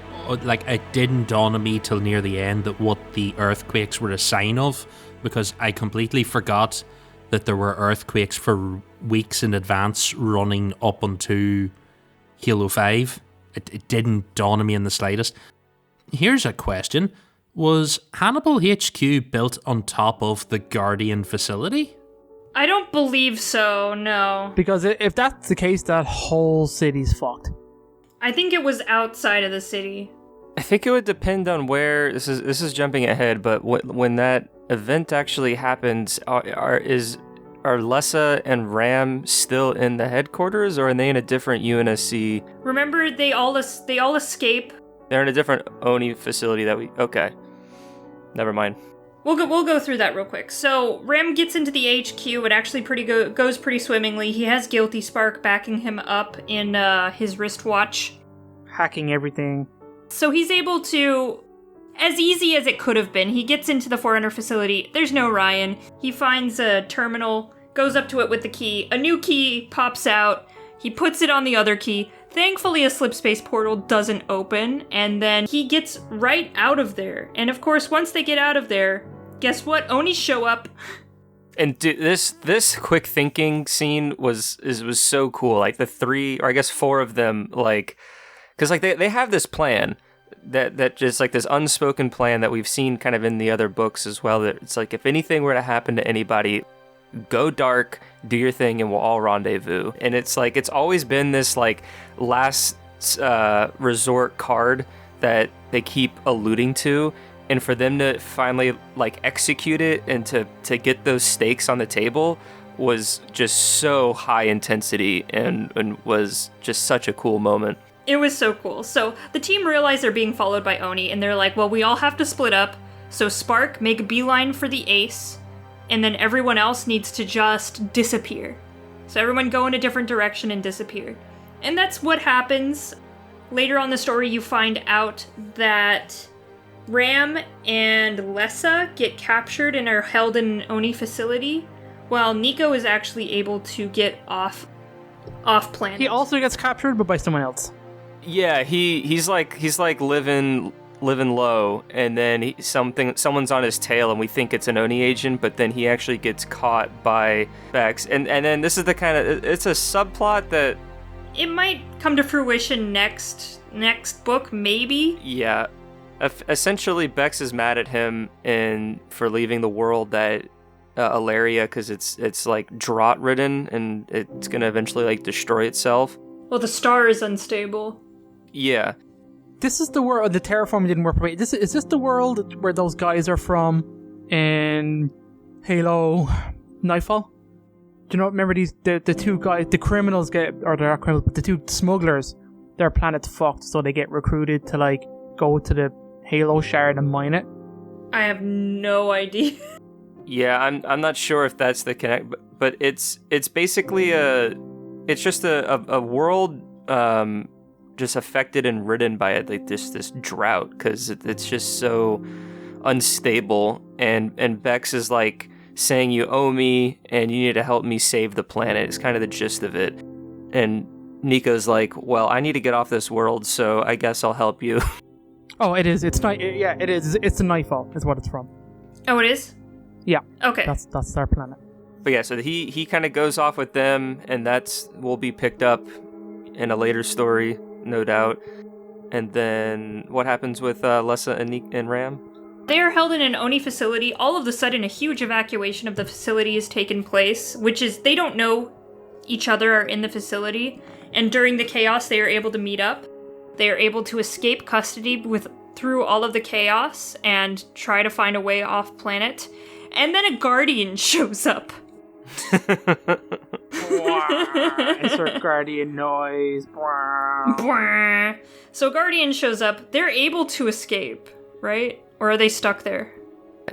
like, it didn't dawn on me till near the end that what the earthquakes were a sign of? Because I completely forgot that there were earthquakes for weeks in advance running up onto Halo 5. It didn't dawn on me in the slightest. Here's a question. Was Hannibal HQ built on top of the Guardian facility? I don't believe so, no. Because if that's the case, that whole city's fucked. I think it was outside of the city. I think it would depend on where. This is jumping ahead, but when that event actually happens, are Lessa and Ram still in the headquarters, or are they in a different UNSC? Remember, they all escape. They're in a different Oni facility okay. Never mind. We'll go through that real quick. So Ram gets into the HQ. It actually goes pretty swimmingly. He has Guilty Spark backing him up in his wristwatch, hacking everything. So he's able to, as easy as it could have been, he gets into the Forerunner facility. There's no Rion. He finds a terminal, goes up to it with the key. A new key pops out. He puts it on the other key. Thankfully, a slipspace portal doesn't open, and then he gets right out of there. And of course, once they get out of there, guess what? Oni show up. And this quick thinking scene was so cool. Like the 3, or I guess 4 of them, like, because like they have this plan that just like this unspoken plan that we've seen kind of in the other books as well. That it's like if anything were to happen to anybody, go dark, do your thing, and we'll all rendezvous. And it's like it's always been this like last resort card that they keep alluding to. And for them to finally like execute it and to get those stakes on the table was just so high intensity and was just such a cool moment. It was so cool. So the team realize they're being followed by Oni, and they're like, well, we all have to split up. So Spark, make a beeline for the ace, and then everyone else needs to just disappear. So everyone go in a different direction and disappear. And that's what happens. Later on in the story, you find out that Ram and Lessa get captured and are held in an Oni facility, while Nico is actually able to get off planet. He also gets captured, but by someone else. Yeah, he's like living low, and then someone's on his tail, and we think it's an Oni agent, but then he actually gets caught by Bex, and then this is the kind of it's a subplot that it might come to fruition next book, maybe. Yeah. Essentially, Bex is mad at him for leaving the world that Alaria, because it's like drought ridden and it's gonna eventually like destroy itself. Well, the star is unstable. Yeah. This is the world. The terraforming didn't work. Is this the world where those guys are from in Halo Nightfall? Do you know? Remember the 2 guys, the criminals get, or they're not criminals, but the 2 smugglers, their planet's fucked, so they get recruited to like go to the Halo shard and mine it? I have no idea. Yeah, I'm not sure if that's the connect, but it's basically it's just a world just affected and ridden by it, like this drought, because it's just so unstable, and Bex is like saying you owe me and you need to help me save the planet. It's kind of the gist of it. And Nico's like, well, I need to get off this world, so I guess I'll help you. Oh, it is. It's not. Yeah, it is. It's a Nightfall. Is what it's from. Oh, it is? Yeah. Okay. That's our planet. But yeah, so he kind of goes off with them, and that's will be picked up in a later story, no doubt. And then what happens with Lessa and Ram? They are held in an Oni facility. All of a sudden, a huge evacuation of the facility has taken place, which is they don't know each other are in the facility. And during the chaos, they are able to meet up. They are able to escape custody through all of the chaos and try to find a way off planet. And then a guardian shows up. Insert guardian noise. So guardian shows up. They're able to escape, right? Or are they stuck there?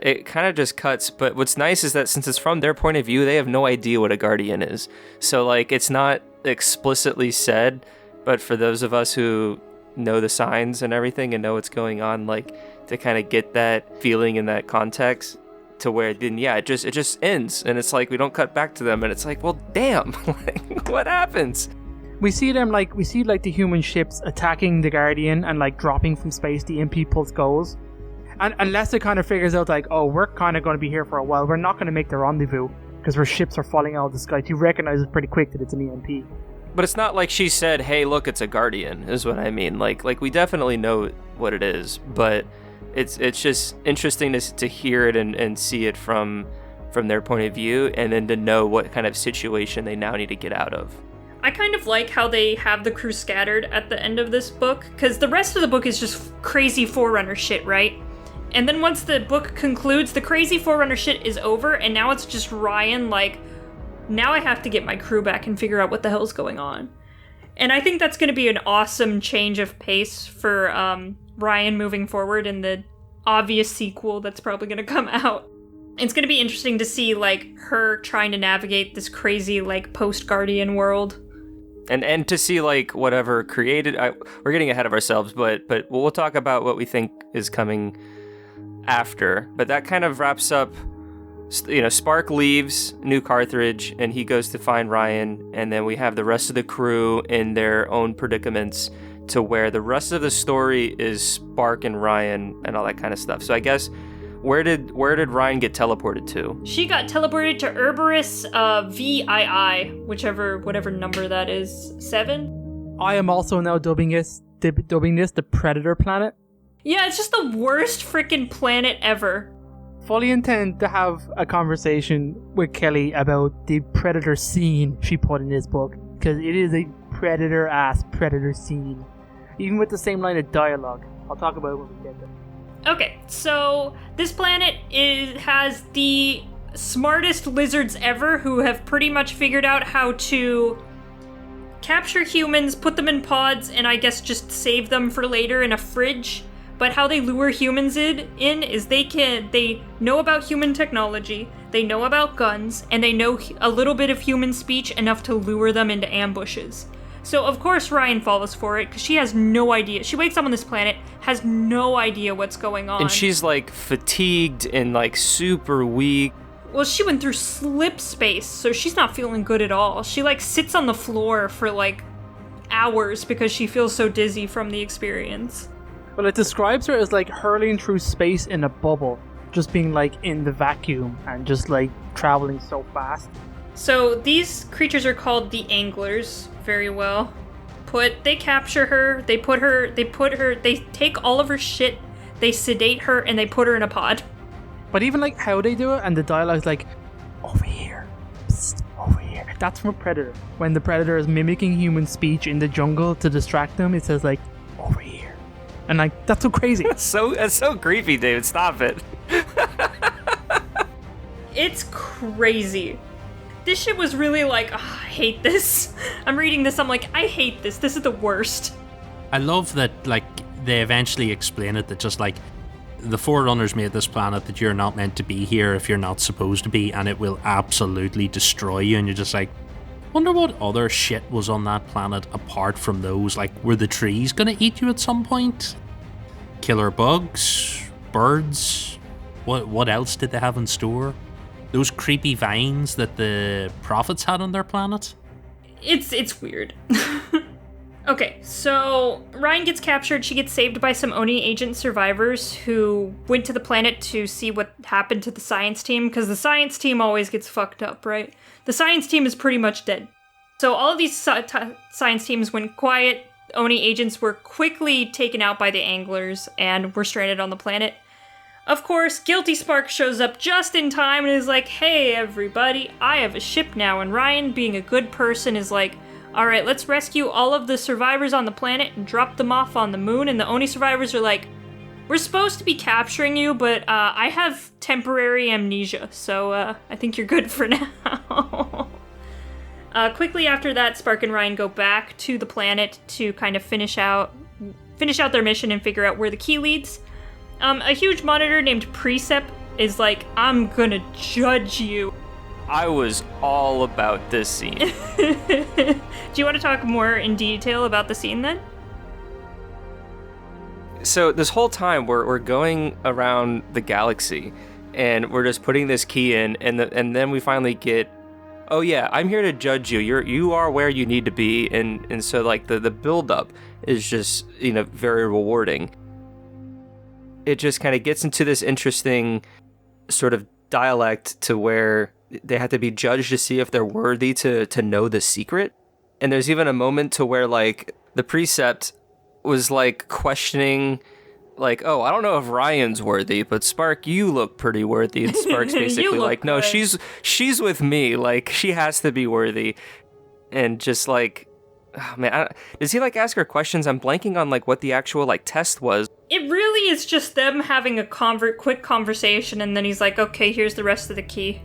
It kind of just cuts, but what's nice is that since it's from their point of view, they have no idea what a guardian is. So, like, it's not explicitly said, but for those of us who know the signs and everything and know what's going on, like, to kind of get that feeling in that context, to where then, yeah, it just ends, and it's like we don't cut back to them, and it's like, well, damn, like, what happens? We see the human ships attacking the Guardian and like dropping from space. The EMP pulse goes. And unless it kind of figures out, like, oh, we're kind of going to be here for a while, we're not going to make the rendezvous because our ships are falling out of the sky. You recognize it pretty quick that it's an EMP. But it's not like she said, hey, look, it's a Guardian, is what I mean. Like we definitely know what it is, but it's just interesting to hear it and see it from their point of view, and then to know what kind of situation they now need to get out of. I kind of like how they have the crew scattered at the end of this book, because the rest of the book is just crazy Forerunner shit, right? And then once the book concludes, the crazy Forerunner shit is over, and now it's just Rion, like, now I have to get my crew back and figure out what the hell's going on. And I think that's going to be an awesome change of pace for Rion moving forward in the obvious sequel that's probably going to come out. It's going to be interesting to see, like, her trying to navigate this crazy, like, post-Guardian world. And to see, like, whatever created... we're getting ahead of ourselves, but we'll talk about what we think is coming after. But that kind of wraps up... You know, Spark leaves New Carthage, and he goes to find Rion, and then we have the rest of the crew in their own predicaments, to where the rest of the story is Spark and Rion and all that kind of stuff. So I guess... Where did Rion get teleported to? She got teleported to Cerberus VII, whatever number that is, 7? I am also now dubbing this the Predator planet. Yeah, it's just the worst freaking planet ever. Fully intend to have a conversation with Kelly about the Predator scene she put in this book, because it is a Predator-ass Predator scene, even with the same line of dialogue. I'll talk about it when we get there. Okay, so this planet has the smartest lizards ever who have pretty much figured out how to capture humans, put them in pods, and I guess just save them for later in a fridge. But how they lure humans in is they know about human technology, they know about guns, and they know a little bit of human speech enough to lure them into ambushes. So, of course, Rion follows for it, because she has no idea. She wakes up on this planet, has no idea what's going on. And she's, like, fatigued and, like, super weak. Well, she went through slip space, so she's not feeling good at all. She, like, sits on the floor for, like, hours because she feels so dizzy from the experience. Well, it describes her as, like, hurling through space in a bubble, just being, like, in the vacuum and just, like, traveling so fast. So these creatures are called the Anglers. Very well put. They capture her. They take all of her shit. They sedate her and they put her in a pod. But even like how they do it, and the dialogue's like, over here, psst, over here. That's from Predator. When the Predator is mimicking human speech in the jungle to distract them, it says like, over here. And like, that's so crazy. It's so creepy, David. Stop it. It's crazy. This shit was really like, oh, I hate this. I'm reading this, I'm like, I hate this. This is the worst. I love that, like, they eventually explain it that just like the Forerunners made this planet that you're not meant to be here if you're not supposed to be, and it will absolutely destroy you. And you're just like, wonder what other shit was on that planet apart from those. Like, were the trees gonna eat you at some point? Killer bugs? Birds? What else did they have in store? Those creepy vines that the prophets had on their planet? It's weird. Okay, so Rion gets captured. She gets saved by some Oni agent survivors who went to the planet to see what happened to the science team, because the science team always gets fucked up, right? The science team is pretty much dead. So all of these science teams went quiet. Oni agents were quickly taken out by the anglers and were stranded on the planet. Of course, Guilty Spark shows up just in time and is like, hey everybody, I have a ship now. And Rion, being a good person, is like, alright, let's rescue all of the survivors on the planet and drop them off on the moon. And the Oni survivors are like, we're supposed to be capturing you, but I have temporary amnesia, so I think you're good for now. Quickly after that, Spark and Rion go back to the planet to kind of finish out their mission and figure out where the key leads. A huge monitor named Precept is like, I'm gonna judge you. I was all about this scene. Do you want to talk more in detail about the scene then? So this whole time we're going around the galaxy and we're just putting this key in, and then we finally get, oh yeah, I'm here to judge you. You are where you need to be, and so like the build up is just, you know, very rewarding. It just kind of gets into this interesting sort of dialect to where they have to be judged to see if they're worthy to know the secret. And there's even a moment to where like the Precept was like questioning, like, oh, I don't know if Rion's worthy, but Spark, you look pretty worthy. And Spark's basically like, no, she's with me. Like, she has to be worthy. And just like, oh, man, does he like ask her questions? I'm blanking on like what the actual like test was. It really is just them having a quick conversation, and then he's like, okay, here's the rest of the key.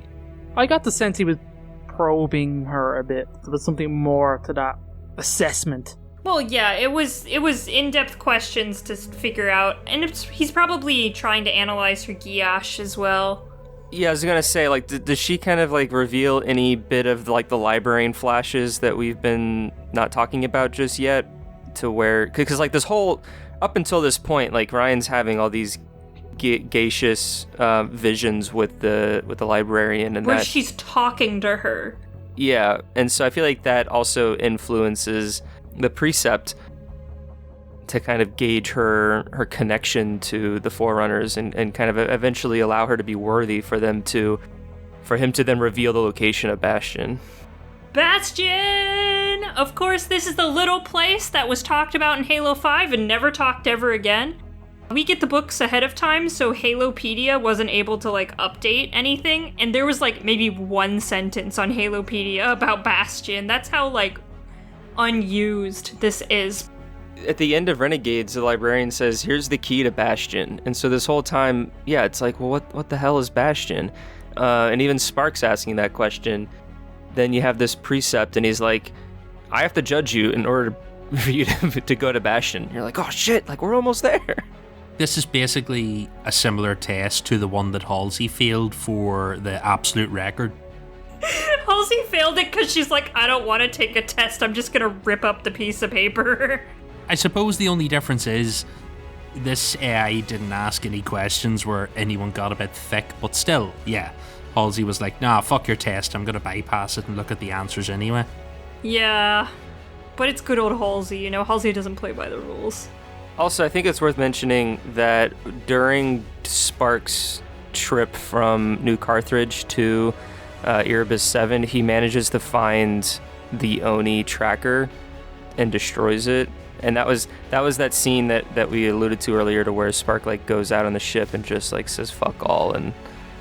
I got the sense he was probing her a bit. There was something more to that assessment. Well, yeah, it was in-depth questions to figure out, and he's probably trying to analyze her Guiache as well. Yeah, I was gonna say, like, does she kind of like reveal any bit of like the librarian flashes that we've been not talking about just yet? To where, because like this whole, up until this point, like Rion's having all these gaseous visions with the librarian, and where that she's talking to her. Yeah, and so I feel like that also influences the Precept to kind of gauge her connection to the Forerunners and kind of eventually allow her to be worthy for him to then reveal the location of Bastion. Bastion! Of course, this is the little place that was talked about in Halo 5 and never talked ever again. We get the books ahead of time, so Halopedia wasn't able to, like, update anything, and there was, like, maybe one sentence on Halopedia about Bastion. That's how, like, unused this is. At the end of Renegades, the librarian says, here's the key to Bastion. And so this whole time, yeah, it's like, well, what the hell is Bastion? And even Spark's asking that question. Then you have this Precept, and he's like, I have to judge you in order for you to go to Bastion. You're like, oh shit, like we're almost there. This is basically a similar test to the one that Halsey failed for the absolute record. Halsey failed it because she's like, I don't want to take a test, I'm just gonna rip up the piece of paper. I suppose the only difference is this AI didn't ask any questions where anyone got a bit thick, but still, yeah. Halsey was like, nah, fuck your test, I'm gonna bypass it and look at the answers anyway. Yeah, but it's good old Halsey, you know, Halsey doesn't play by the rules. Also, I think it's worth mentioning that during Spark's trip from New Carthage to Erebus 7, he manages to find the Oni tracker and destroys it. And that was that scene that we alluded to earlier, to where Spark like goes out on the ship and just like says fuck all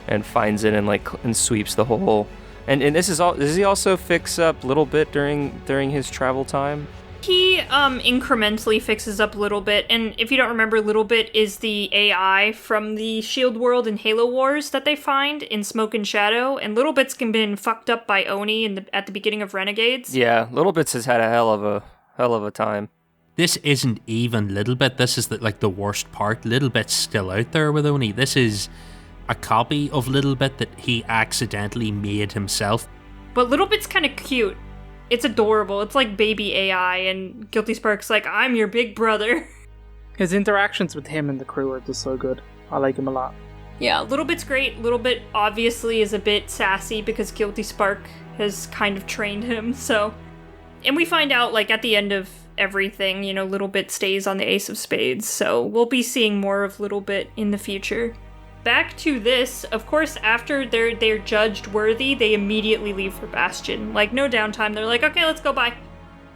and finds it and sweeps the whole. And this is all. Does he also fix up a little bit during his travel time? He incrementally fixes up Little Bit, and if you don't remember, Little Bit is the AI from the SHIELD world in Halo Wars that they find in Smoke and Shadow, and Little Bit's been fucked up by Oni at the beginning of Renegades. Yeah, Little Bits has had a hell of a time. This isn't even Littlebit. This is the worst part. Littlebit's still out there with Oni. This is a copy of Littlebit that he accidentally made himself. But Littlebit's kind of cute. It's adorable. It's like baby AI, and Guilty Spark's like, I'm your big brother. His interactions with him and the crew are just so good. I like him a lot. Yeah, Littlebit's great. Littlebit obviously is a bit sassy because Guilty Spark has kind of trained him, so... And we find out, like, at the end of everything, you know, Littlebit stays on the Ace of Spades, so we'll be seeing more of Littlebit in the future. Back to this, of course, after they're judged worthy, they immediately leave for Bastion. Like, no downtime. They're like, okay, let's go, bye.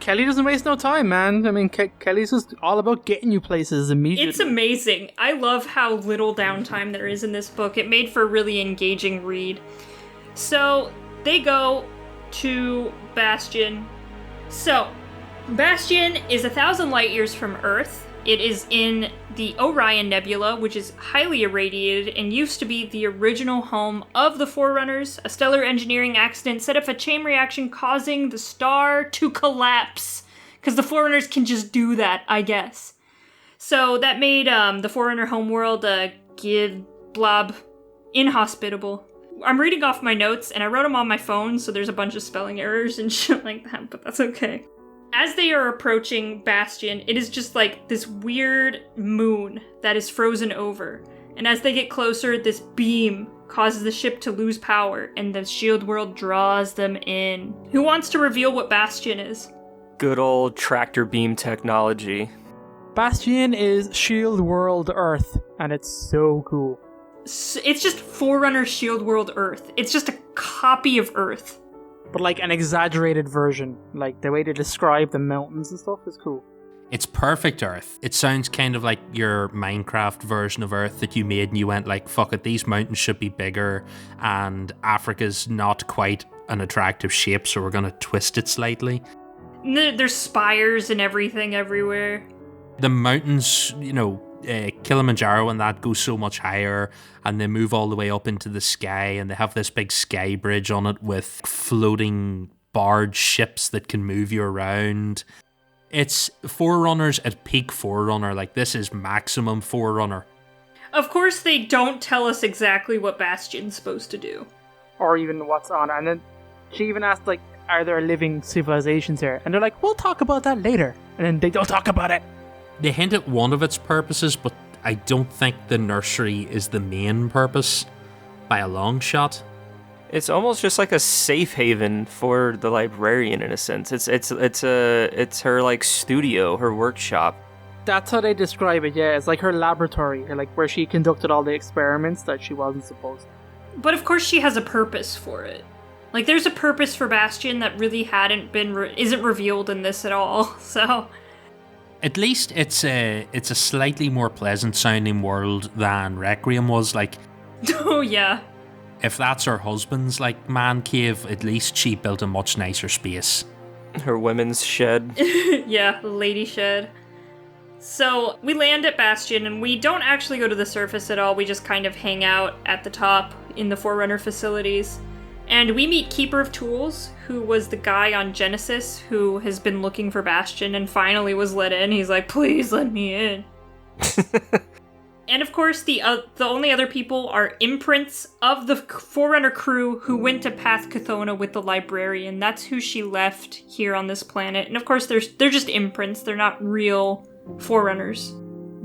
Kelly doesn't waste no time, man. I mean, Kelly's just all about getting you places immediately. It's amazing. I love how little downtime there is in this book. It made for a really engaging read. So, they go to Bastion. So, Bastion is 1,000 light years from Earth. It is in the Orion Nebula, which is highly irradiated and used to be the original home of the Forerunners. A stellar engineering accident set off a chain reaction causing the star to collapse. Because the Forerunners can just do that, I guess. So that made the Forerunner homeworld, blob, inhospitable. I'm reading off my notes, and I wrote them on my phone, so there's a bunch of spelling errors and shit like that, but that's okay. As they are approaching Bastion, it is just like this weird moon that is frozen over. And as they get closer, this beam causes the ship to lose power, and the shield world draws them in. Who wants to reveal what Bastion is? Good old tractor beam technology. Bastion is Shield World Earth, and it's so cool. It's just Forerunner Shield World Earth. It's just a copy of Earth. But like an exaggerated version. Like the way they describe the mountains and stuff is cool. It's perfect Earth. It sounds kind of like your Minecraft version of Earth that you made and you went like, fuck it, these mountains should be bigger and Africa's not quite an attractive shape, so we're going to twist it slightly. There's spires and everything everywhere. The mountains, you know, Kilimanjaro and that go so much higher, and they move all the way up into the sky, and they have this big sky bridge on it with floating barge ships that can move you around. It's Forerunners at peak Forerunner. Like, this is maximum Forerunner. Of course, they don't tell us exactly what Bastion's supposed to do. Or even what's on it. And then she even asked, like, are there living civilizations here? And they're like, we'll talk about that later. And then they don't talk about it. They hint at one of its purposes, but I don't think the nursery is the main purpose by a long shot. It's almost just like a safe haven for the librarian in a sense. It's her like studio, her workshop. That's how they describe it, yeah. It's like her laboratory, like where she conducted all the experiments that she wasn't supposed to. But of course she has a purpose for it. Like, there's a purpose for Bastion that really isn't revealed in this at all, so... At least it's a slightly more pleasant sounding world than Requiem was. Like, oh yeah. If that's her husband's like man cave, at least she built a much nicer space. Her women's shed. Yeah, lady shed. So we land at Bastion, and we don't actually go to the surface at all. We just kind of hang out at the top in the Forerunner facilities. And we meet Keeper of Tools, who was the guy on Genesis who has been looking for Bastion and finally was let in. He's like, please let me in. And of course, the only other people are imprints of the Forerunner crew who went to Path Chthona with the librarian. That's who she left here on this planet. And of course, they're just imprints. They're not real Forerunners.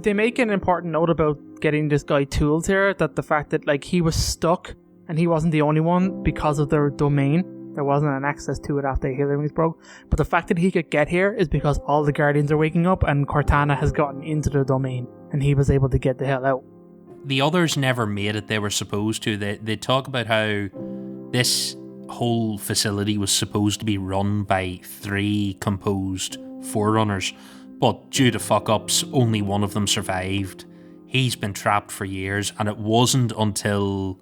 They make an important note about getting this guy tools here, that the fact that like he was stuck and he wasn't the only one because of their domain. There wasn't an access to it after Healing Wings broke. But the fact that he could get here is because all the Guardians are waking up and Cortana has gotten into the domain and he was able to get the hell out. The others never made it they were supposed to. They talk about how this whole facility was supposed to be run by 3 composed Forerunners, but due to fuck-ups, only one of them survived. He's been trapped for years, and it wasn't until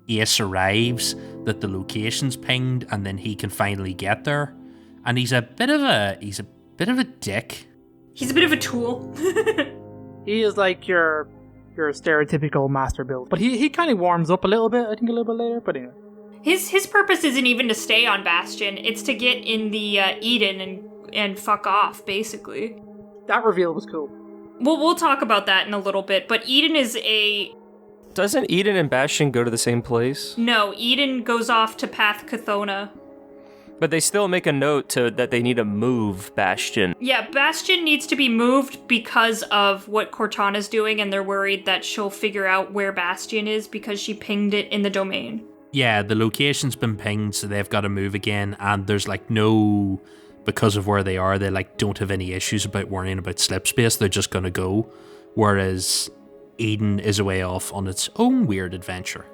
Ace arrives that the location's pinged and then he can finally get there. And he's a bit of a dick. He's a bit of a tool. He is like your stereotypical master build. But he kind of warms up a little bit, I think a little bit later, but anyway. His purpose isn't even to stay on Bastion, it's to get in the Eden and fuck off, basically. That reveal was cool. We'll talk about that in a little bit, but Eden is a... Doesn't Eden and Bastion go to the same place? No, Eden goes off to Path Chthona. But they still make a note that they need to move Bastion. Yeah, Bastion needs to be moved because of what Cortana's doing, and they're worried that she'll figure out where Bastion is because she pinged it in the domain. Yeah, the location's been pinged, so they've got to move again, and there's no... Because of where they are, they don't have any issues about worrying about slip space, they're just going to go. Whereas Eden is away off on its own weird adventure.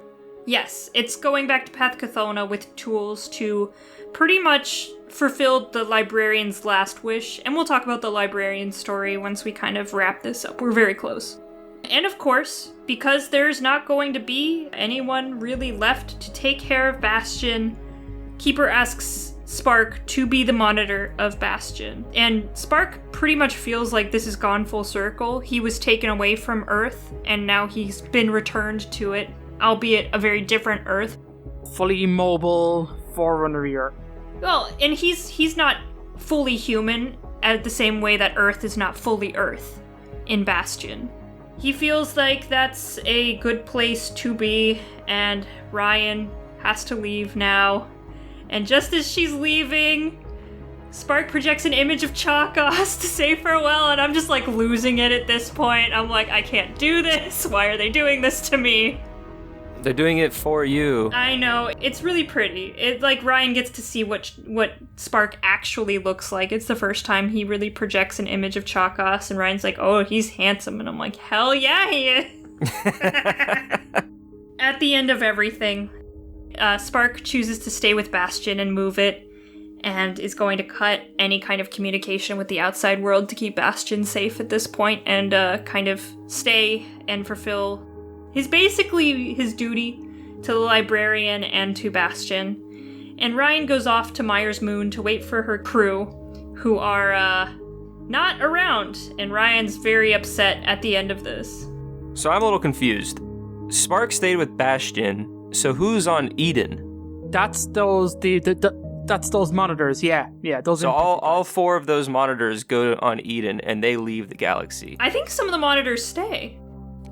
Yes, it's going back to Path Chthona with tools to pretty much fulfill the librarian's last wish, and we'll talk about the librarian's story once we kind of wrap this up. We're very close. And of course, because there's not going to be anyone really left to take care of Bastion, Keeper asks Spark to be the monitor of Bastion. And Spark pretty much feels like this has gone full circle. He was taken away from Earth, and now he's been returned to it, albeit a very different Earth. Fully mobile, Forerunner year. Well, and he's not fully human at the same way that Earth is not fully Earth in Bastion. He feels like that's a good place to be, and Rion has to leave now. And just as she's leaving, Spark projects an image of Chakos to say farewell, and I'm just losing it at this point. I'm like, I can't do this. Why are they doing this to me? They're doing it for you. I know. It's really pretty. It Rion gets to see what Spark actually looks like. It's the first time he really projects an image of Chakos, and Ryan's like, oh, he's handsome. And I'm like, hell yeah, he is. At the end of everything, Spark chooses to stay with Bastion and move it, and is going to cut any kind of communication with the outside world to keep Bastion safe at this point, and kind of stay and fulfill his duty to the librarian and to Bastion. And Rion goes off to Myers Moon to wait for her crew, who are not around, and Ryan's very upset at the end of this. So I'm a little confused. Spark stayed with Bastion, so who's on Eden? That's those that's those monitors. Yeah. Those. So all four of those monitors go on Eden, and they leave the galaxy. I think some of the monitors stay.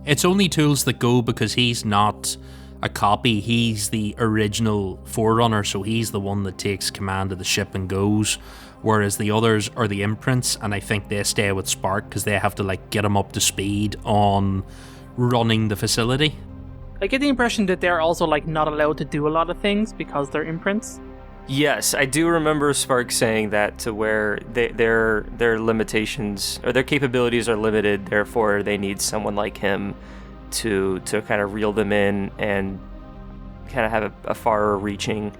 It's only tools that go because he's not a copy. He's the original Forerunner, so he's the one that takes command of the ship and goes. Whereas the others are the imprints, and I think they stay with Spark because they have to get him up to speed on running the facility. I get the impression that they're also not allowed to do a lot of things because they're imprints. Yes, I do remember Spark saying that, to where their limitations or their capabilities are limited, therefore they need someone like him to kind of reel them in and kind of have a far-reaching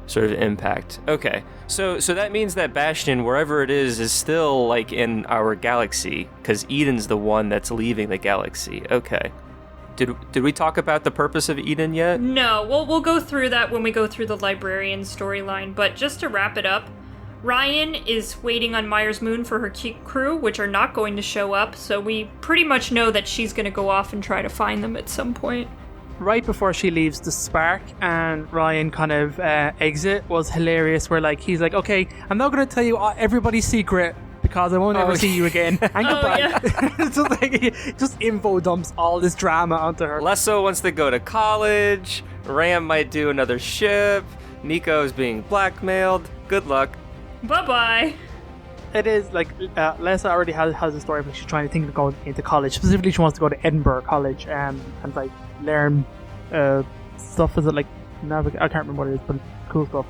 sort of impact. Okay, so that means that Bastion, wherever it is still in our galaxy, because Eden's the one that's leaving the galaxy. Okay. Did we talk about the purpose of Eden yet? No, we'll go through that when we go through the librarian storyline, but just to wrap it up, Rion is waiting on Myers Moon for her crew, which are not going to show up, so we pretty much know that she's going to go off and try to find them at some point. Right before she leaves, the Spark and Rion kind of exit was hilarious, where he's like, okay, I'm not going to tell you everybody's secret, because I won't ever see you again. And goodbye. Yeah. It's just info dumps all this drama onto her. Lesso wants to go to college. Ram might do another ship. Nico's being blackmailed. Good luck. Bye-bye. It is Lesso already has a story, but she's trying to think of going into college. Specifically, she wants to go to Edinburgh College and learn stuff. Is it I can't remember what it is, but cool stuff.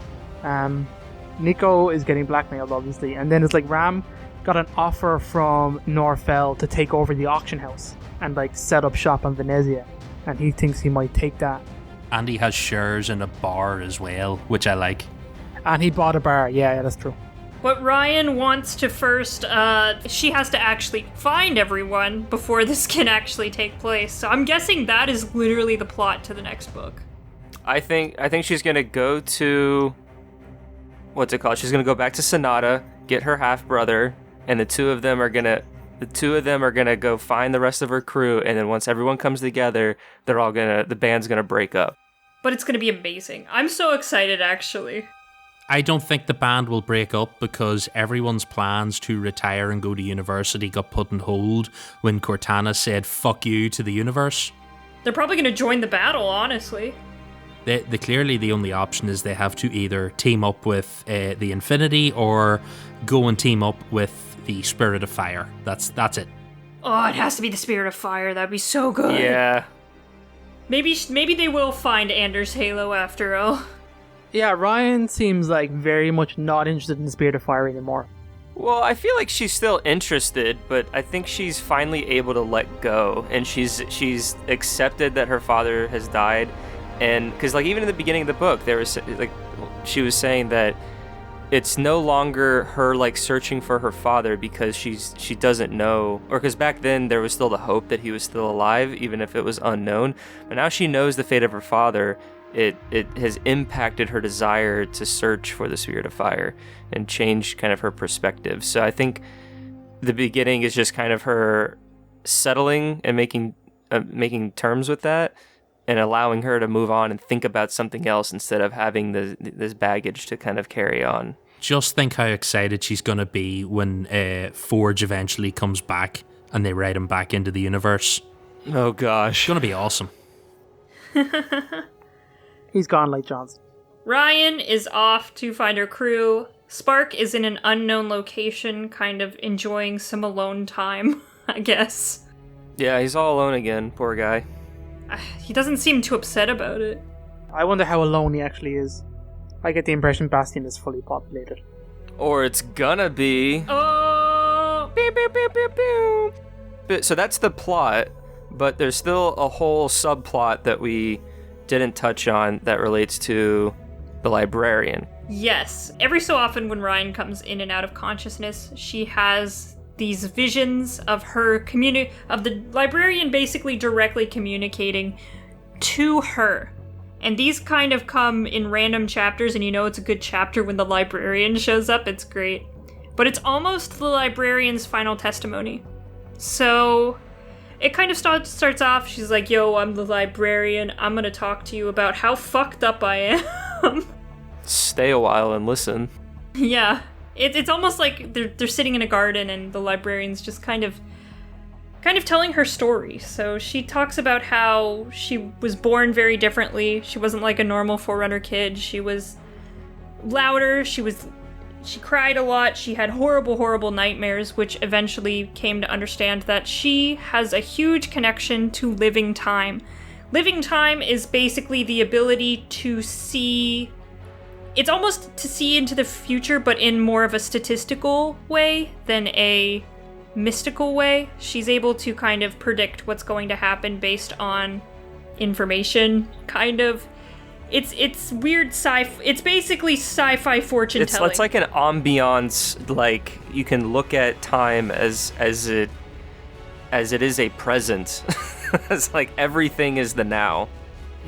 Nico is getting blackmailed, obviously, and then it's Ram got an offer from Norfell to take over the auction house and set up shop on Venezia, and he thinks he might take that. And he has shares in a bar as well, which I like. And he bought a bar. Yeah, that's true. But Rion wants to first, she has to actually find everyone before this can actually take place. So I'm guessing that is literally the plot to the next book. I think she's gonna go to, what's it called? She's gonna go back to Sonata, get her half brother, and the two of them are gonna go find the rest of her crew. And then once everyone comes together, the band's gonna break up. But it's gonna be amazing. I'm so excited, actually. I don't think the band will break up because everyone's plans to retire and go to university got put on hold when Cortana said fuck you to the universe. They're probably going to join the battle, honestly. Clearly the only option is they have to either team up with the Infinity or go and team up with the Spirit of Fire. That's it. Oh, it has to be the Spirit of Fire. That'd be so good. Yeah. Maybe they will find Anders' Halo after all. Yeah, Rion seems like very much not interested in the Spirit of Fire anymore. Well, I feel like she's still interested, but I think she's finally able to let go, and she's accepted that her father has died, and because like even in the beginning of the book, there was like she was saying that it's no longer her like searching for her father because she doesn't know, or because back then there was still the hope that he was still alive, even if it was unknown. But now she knows the fate of her father. It has impacted her desire to search for the Spirit of Fire and change kind of her perspective. So I think the beginning is just kind of her settling and making terms with that and allowing her to move on and think about something else instead of having this baggage to kind of carry on. Just think how excited she's going to be when Forge eventually comes back and they write him back into the universe. Oh gosh. It's going to be awesome. He's gone like Johnson. Rion is off to find her crew. Spark is in an unknown location, kind of enjoying some alone time, I guess. Yeah, he's all alone again, poor guy. He doesn't seem too upset about it. I wonder how alone he actually is. I get the impression Bastion is fully populated. Or it's gonna be. Oh! Pew, pew, pew, pew, pew. So that's the plot, but there's still a whole subplot that we didn't touch on that relates to the librarian. Yes. Every so often when Rion comes in and out of consciousness, she has these visions of her of the librarian basically directly communicating to her. And these kind of come in random chapters, and you know it's a good chapter when the librarian shows up. It's great. But it's almost the librarian's final testimony. So it kind of starts off, she's like, yo, I'm the librarian. I'm going to talk to you about how fucked up I am. Stay a while and listen. Yeah. It's almost like they're sitting in a garden and the librarian's just kind of telling her story. So she talks about how she was born very differently. She wasn't like a normal Forerunner kid. She was louder. She cried a lot. She had horrible, horrible nightmares, which eventually came to understand that she has a huge connection to living time. Living time is basically the ability to see... It's almost to see into the future, but in more of a statistical way than a mystical way. She's able to kind of predict what's going to happen based on information, kind of. It's weird sci-fi. It's basically sci-fi fortune telling. It's like an ambiance, like you can look at time as it is a present. It's like everything is the now.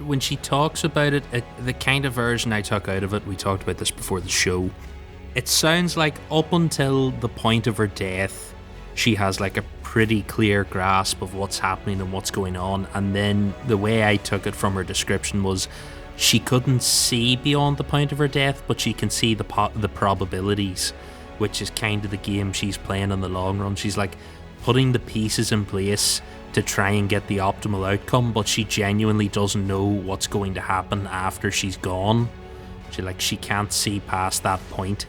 When she talks about it, the kind of version I took out of it, we talked about this before the show, it sounds like up until the point of her death, she has like a pretty clear grasp of what's happening and what's going on. And then the way I took it from her description was she couldn't see beyond the point of her death, but she can see the probabilities, which is kind of the game she's playing in the long run. She's like putting the pieces in place to try and get the optimal outcome, but she genuinely doesn't know what's going to happen after she's gone. She can't see past that point.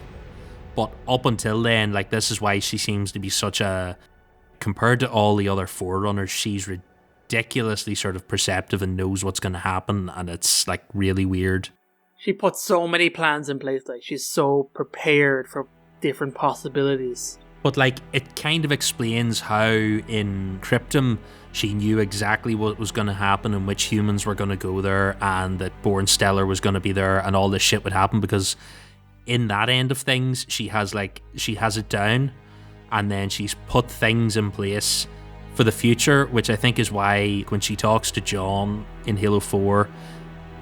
But up until then, like, this is why she seems to be such a... Compared to all the other Forerunners, she's ridiculously sort of perceptive and knows what's going to happen, and it's, like, really weird. She puts so many plans in place, like, she's so prepared for different possibilities. But, like, it kind of explains how in Cryptum she knew exactly what was going to happen and which humans were going to go there, and that Born Stellar was going to be there, and all this shit would happen, because in that end of things, she has it down, and then she's put things in place for the future, which I think is why when she talks to John in Halo 4,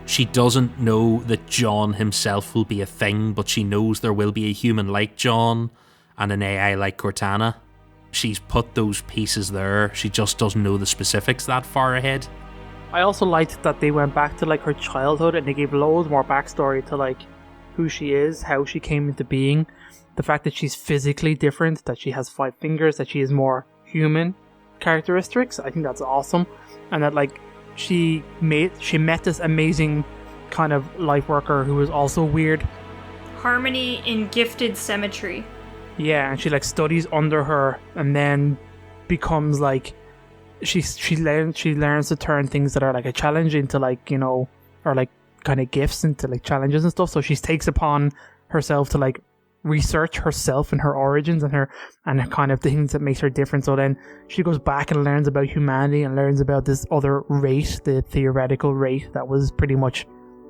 she doesn't know that John himself will be a thing, but she knows there will be a human like John and an AI like Cortana. She's put those pieces there. She just doesn't know the specifics that far ahead. I also liked that they went back to like her childhood and they gave loads more backstory to like who she is, how she came into being, the fact that she's physically different, that she has 5 fingers, that she has more human characteristics. I think that's awesome. And that like she met this amazing kind of life worker who was also weird. Harmony in gifted symmetry. Yeah, and she like studies under her and then becomes like she learns to turn things that are like a challenge into like, you know, or like kind of gifts into like challenges and stuff. So she takes upon herself to like research herself and her origins and her kind of things that makes her different. So then she goes back and learns about humanity and learns about this other race, the theoretical race that was pretty much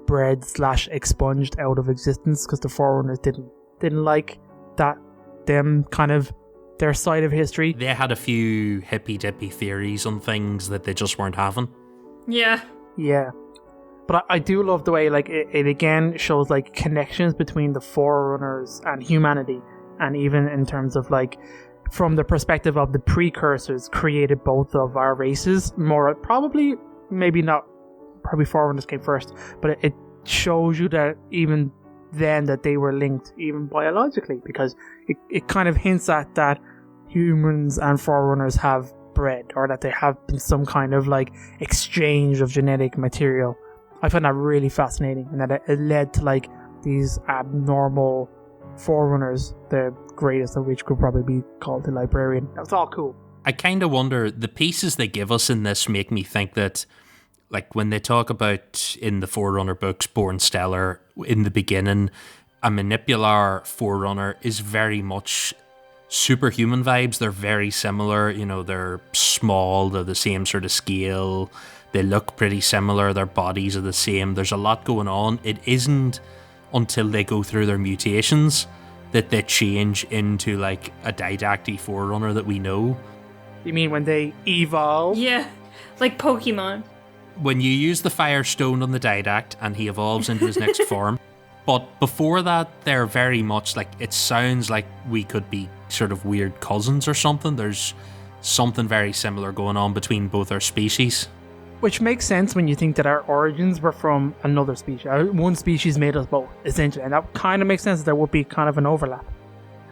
bred / expunged out of existence because the Forerunners didn't like that, them kind of their side of history. They had a few hippy-dippy theories on things that they just weren't having. Yeah. Yeah. But I do love the way like it again shows like connections between the Forerunners and humanity, and even in terms of like from the perspective of the precursors created both of our races. More probably, maybe not, probably Forerunners came first, but it shows you that even then that they were linked even biologically, because it kind of hints at that humans and Forerunners have bred, or that there have been some kind of like exchange of genetic material. I find that really fascinating, and that it led to like these abnormal Forerunners, the greatest of which could probably be called the Librarian. That's all cool. I kind of wonder, the pieces they give us in this make me think that, like when they talk about in the Forerunner books, Born Stellar, in the beginning, a manipular Forerunner is very much superhuman vibes. They're very similar, you know, they're small, they're the same sort of scale, they look pretty similar, their bodies are the same, there's a lot going on. It isn't until they go through their mutations that they change into like a didacty Forerunner that we know. You mean when they evolve? Yeah. Like Pokemon. When you use the Fire Stone on the Didact and he evolves into his next form. But before that, they're very much like, it sounds like we could be sort of weird cousins or something. There's something very similar going on between both our species. Which makes sense when you think that our origins were from another species. One species made us both, essentially. And that kind of makes sense that there would be kind of an overlap.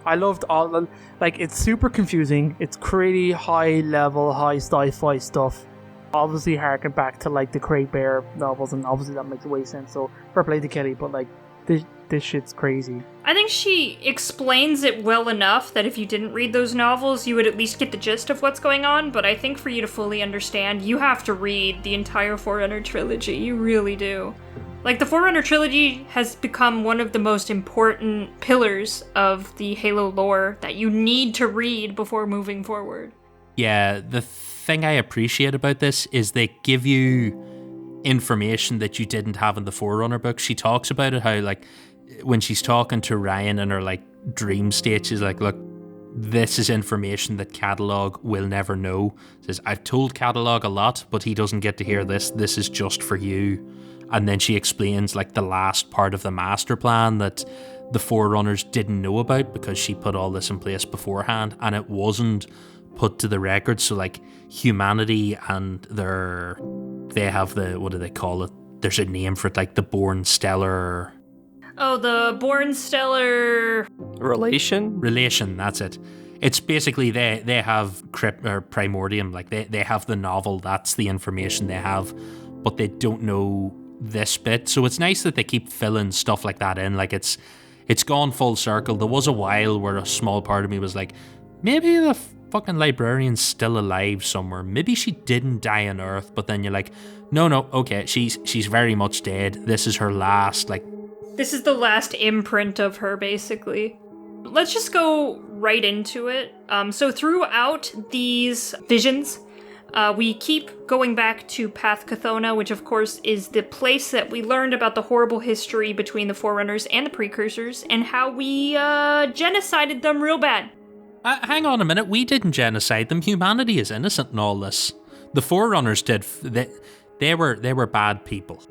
I loved all the, like, it's super confusing. It's pretty high level, high sci-fi stuff. Obviously harken back to like the Craig Bear novels, and obviously that makes way sense. So fair play to Kelly, but like this shit's crazy. I think she explains it well enough that if you didn't read those novels, you would at least get the gist of what's going on, but I think for you to fully understand, you have to read the entire Forerunner trilogy. You really do. Like, the Forerunner trilogy has become one of the most important pillars of the Halo lore that you need to read before moving forward. Yeah, the thing I appreciate about this is they give you information that you didn't have in the Forerunner book. She talks about it, how like when she's talking to Rion in her like dream state, she's like, look, this is information that Catalog will never know. Says, I've told Catalog a lot, but he doesn't get to hear this. This is just for you. And then she explains like the last part of the master plan that the Forerunners didn't know about because she put all this in place beforehand and it wasn't put to the record. So like humanity and they have the, what do they call it? There's a name for it, like the Born Stellar. Oh, the Born Stellar relation. That's it. It's basically they have Primordium, like they have the novel. That's the information they have, but they don't know this bit. So it's nice that they keep filling stuff like that in. Like it's gone full circle. There was a while where a small part of me was like, maybe the fucking librarian's still alive somewhere. Maybe she didn't die on Earth. But then you're like, no, okay, she's very much dead. This is her last, like... This is the last imprint of her, basically. Let's just go right into it. So throughout these visions, we keep going back to Path Cathona, which of course is the place that we learned about the horrible history between the Forerunners and the Precursors, and how we genocided them real bad. Hang on a minute, we didn't genocide them. Humanity is innocent in all this. The Forerunners did. They were bad people.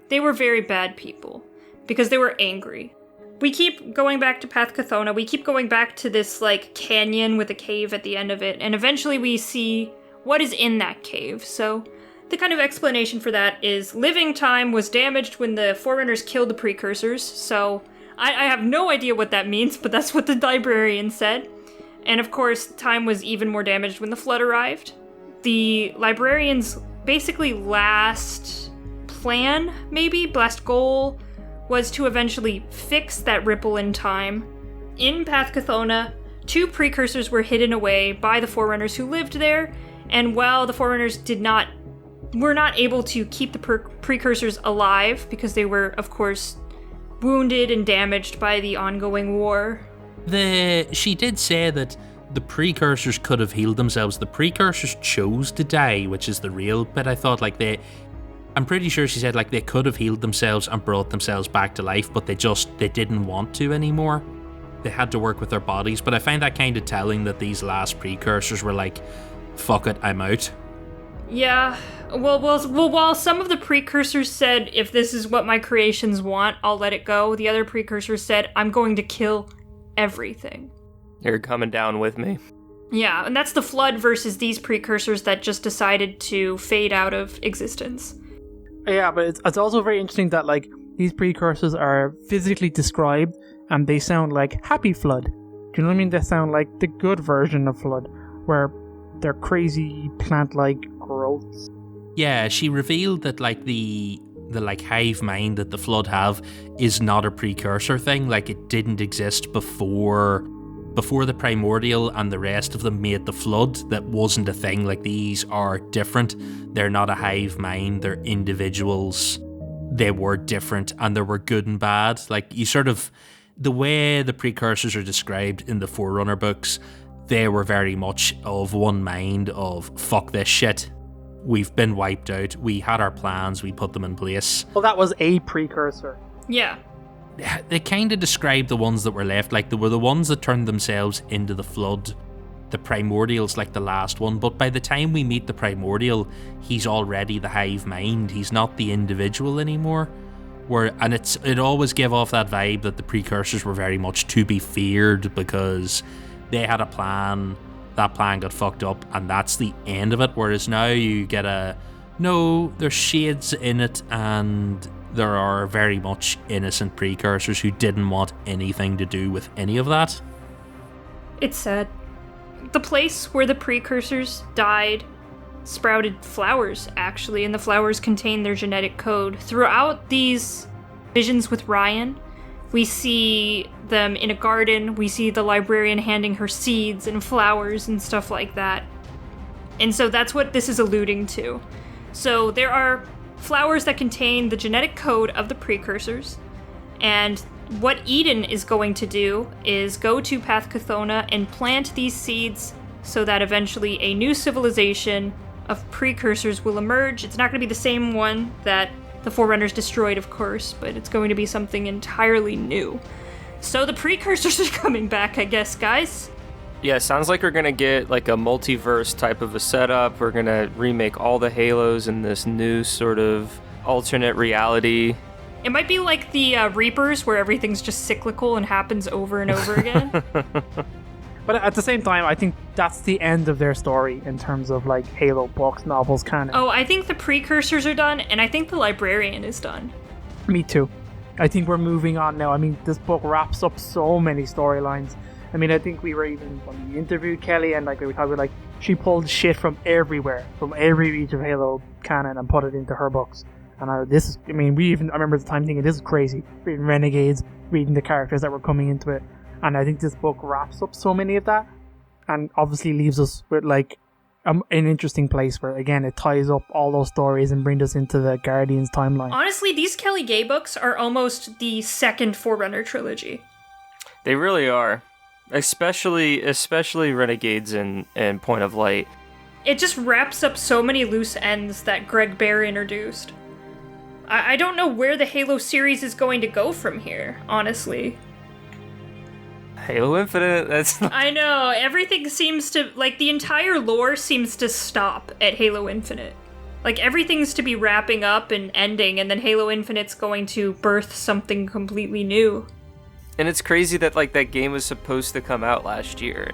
They were very bad people, because they were angry. We keep going back to Path Cathona, we keep going back to this, like, canyon with a cave at the end of it, and eventually we see what is in that cave. So, the kind of explanation for that is living time was damaged when the Forerunners killed the Precursors, so I have no idea what that means, but that's what the librarian said. And of course, time was even more damaged when the flood arrived. The librarian's basically last plan, maybe, last goal, was to eventually fix that ripple in time. In Path Chthona, 2 precursors were hidden away by the Forerunners who lived there, and while the Forerunners were not able to keep the precursors alive because they were, of course, wounded and damaged by the ongoing war. She did say that the precursors could have healed themselves. The precursors chose to die, which is the real bit. I thought, I'm pretty sure she said, they could have healed themselves and brought themselves back to life, but they didn't want to anymore. They had to work with their bodies, but I find that kind of telling that these last precursors were like, fuck it, I'm out. Yeah, well, while some of the precursors said, if this is what my creations want, I'll let it go, the other precursors said, I'm going to kill everything. You're coming down with me. Yeah, and that's the flood versus these precursors that just decided to fade out of existence. Yeah, but it's also very interesting that, these precursors are physically described, and they sound like Happy Flood. Do you know what I mean? They sound like the good version of Flood, where they're crazy plant-like growths. Yeah, she revealed that the hive mind that the Flood have is not a precursor thing. It didn't exist before the Primordial and the rest of them made the Flood. That wasn't a thing. These are different. They're not a hive mind. They're individuals. They were different, and there were good and bad. The way the precursors are described in the Forerunner books, they were very much of one mind of, fuck this shit. We've been wiped out. We had our plans. We put them in place. Well, that was a precursor. Yeah. They kind of described the ones that were left. They were the ones that turned themselves into the Flood. The Primordial's the last one. But by the time we meet the Primordial, he's already the hive mind. He's not the individual anymore. It always gave off that vibe that the precursors were very much to be feared because they had a plan, that plan got fucked up, and that's the end of it. Whereas now you get there's shades in it, and there are very much innocent precursors who didn't want anything to do with any of that. It's sad. The place where the precursors died sprouted flowers, actually, and the flowers contain their genetic code. Throughout these visions with Rion, we see them in a garden, we see the librarian handing her seeds and flowers and stuff like that. And so that's what this is alluding to. So there are flowers that contain the genetic code of the precursors, and what Eden is going to do is go to Path Chthona and plant these seeds so that eventually a new civilization of precursors will emerge. It's not going to be the same one that the Forerunners destroyed, of course, but it's going to be something entirely new. So the precursors are coming back, I guess, guys. Yeah, sounds like we're going to get a multiverse type of a setup. We're going to remake all the Halos in this new sort of alternate reality. It might be like the Reapers, where everything's just cyclical and happens over and over again. But at the same time, I think that's the end of their story in terms of Halo books, novels, canon. Oh, I think the precursors are done, and I think the librarian is done. Me too. I think we're moving on now. This book wraps up so many storylines. I think we were even, when we interviewed Kelly, and we were talking about, she pulled shit from everywhere, from every reach of Halo canon, and put it into her books. And I remember at the time thinking, this is crazy. Reading Renegades, reading the characters that were coming into it. And I think this book wraps up so many of that, and obviously leaves us with an interesting place where, again, it ties up all those stories and brings us into the Guardians timeline. Honestly, these Kelly Gay books are almost the second Forerunner trilogy. They really are. Especially Renegades and Point of Light. It just wraps up so many loose ends that Greg Bear introduced. I don't know where the Halo series is going to go from here, honestly. Halo Infinite, that's... I know, everything seems to... the entire lore seems to stop at Halo Infinite. Everything's to be wrapping up and ending, and then Halo Infinite's going to birth something completely new. And it's crazy that, that game was supposed to come out last year.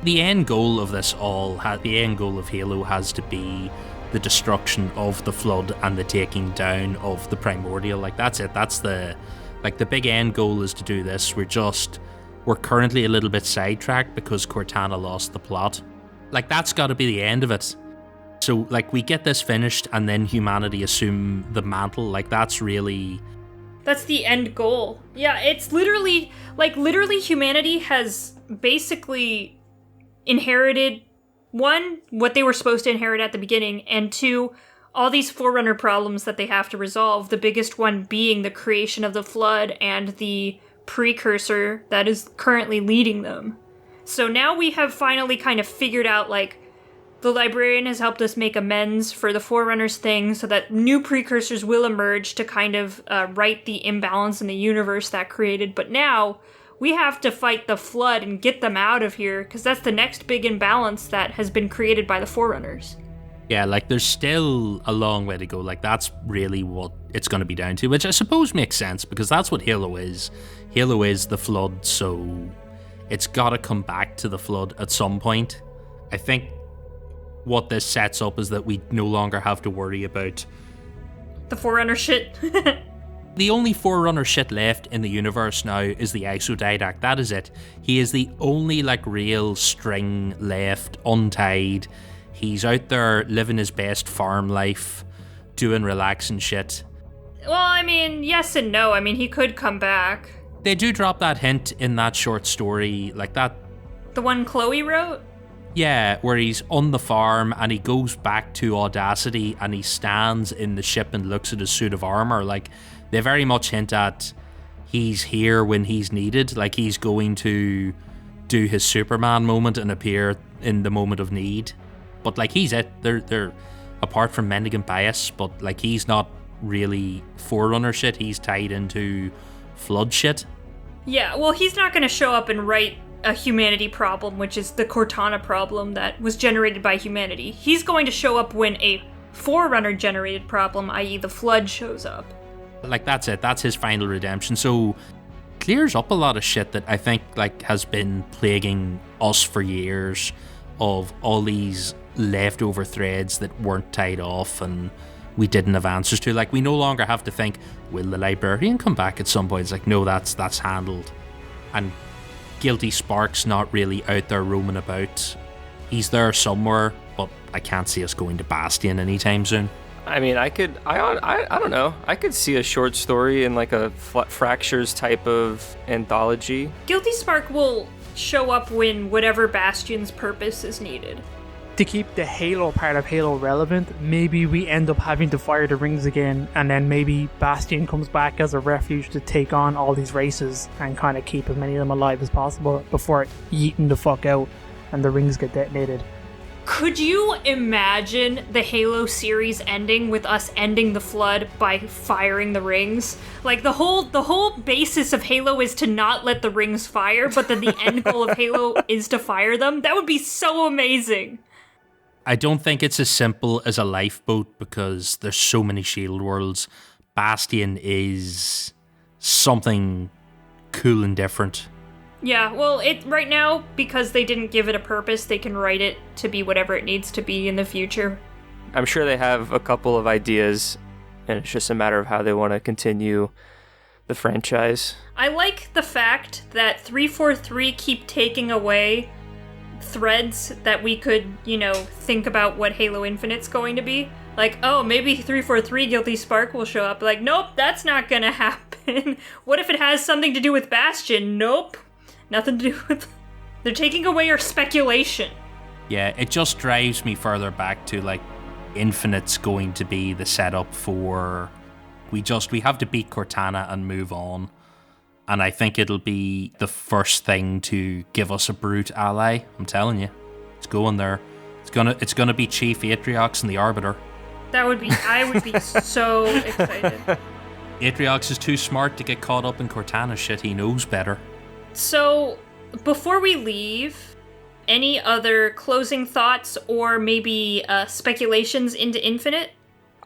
The end goal of the end goal of Halo has to be the destruction of the Flood and the taking down of the Primordial. That's it. That's Like, the big end goal is to do this. We're currently a little bit sidetracked because Cortana lost the plot. Like, that's got to be the end of it. So, like, we get this finished and then humanity assume the mantle. Like, that's the end goal. Yeah, it's literally humanity has basically inherited, one, what they were supposed to inherit at the beginning, and two, all these Forerunner problems that they have to resolve, the biggest one being the creation of the Flood and the precursor that is currently leading them. So now we have finally kind of figured out, like, the librarian has helped us make amends for the Forerunners thing so that new precursors will emerge to kind of right the imbalance in the universe that created. But now we have to fight the Flood and get them out of here, because that's the next big imbalance that has been created by the Forerunners. Yeah, like, there's still a long way to go. Like, that's really what it's going to be down to, which I suppose makes sense, because that's what Halo is. Halo is the Flood, so it's got to come back to the Flood at some point. I think what this sets up is that we no longer have to worry about the Forerunner shit. The only Forerunner shit left in the universe now is the Exodidact. That is it. He is the only, like, real string left, untied. He's out there living his best farm life, doing relaxing shit. Well, I mean, yes and no. I mean, he could come back. They do drop that hint in that short story, like that. The one Chloe wrote? Yeah, where he's on the farm and he goes back to Audacity and he stands in the ship and looks at his suit of armor. Like, they very much hint at he's here when he's needed. Like, he's going to do his Superman moment and appear in the moment of need. But, like, he's it. They're apart from Mendicant Bias, but, like, he's not really Forerunner shit. He's tied into Flood shit. Yeah, well, he's not going to show up and write a humanity problem, which is the Cortana problem that was generated by humanity. He's going to show up when a Forerunner generated problem, i.e. the Flood, shows up. Like, that's it. That's his final redemption. So, clears up a lot of shit that I think, like, has been plaguing us for years, of all these leftover threads that weren't tied off and we didn't have answers to. Like, we no longer have to think, will the librarian come back at some point? It's like, no, that's handled. And Guilty Spark's not really out there roaming about. He's there somewhere, but I can't see us going to Bastion anytime soon. I mean, I don't know. I could see a short story in, like, a Fractures type of anthology. Guilty Spark will show up when whatever Bastion's purpose is needed. To keep the Halo part of Halo relevant, maybe we end up having to fire the rings again, and then maybe Bastion comes back as a refuge to take on all these races and kind of keep as many of them alive as possible before yeeting the fuck out and the rings get detonated. Could you imagine the Halo series ending with us ending the Flood by firing the rings? Like, the whole basis of Halo is to not let the rings fire, but then the end goal of Halo is to fire them? That would be so amazing. I don't think it's as simple as a lifeboat because there's so many shield worlds. Bastion is something cool and different. Yeah, well, right now, because they didn't give it a purpose, they can write it to be whatever it needs to be in the future. I'm sure they have a couple of ideas, and it's just a matter of how they want to continue the franchise. I like the fact that 343 keep taking away threads that we could, think about what Halo Infinite's going to be. Like, oh, maybe 343 Guilty Spark will show up. Like, nope, that's not gonna happen. What if it has something to do with Bastion? Nope. Nothing to do with... They're taking away our speculation. Yeah, it just drives me further back to, like, Infinite's going to be the setup for... We have to beat Cortana and move on. And I think it'll be the first thing to give us a brute ally. I'm telling you. It's going there. It's gonna be Chief Atriox and the Arbiter. I would be so excited. Atriox is too smart to get caught up in Cortana shit. He knows better. So, before we leave, any other closing thoughts or maybe speculations into Infinite?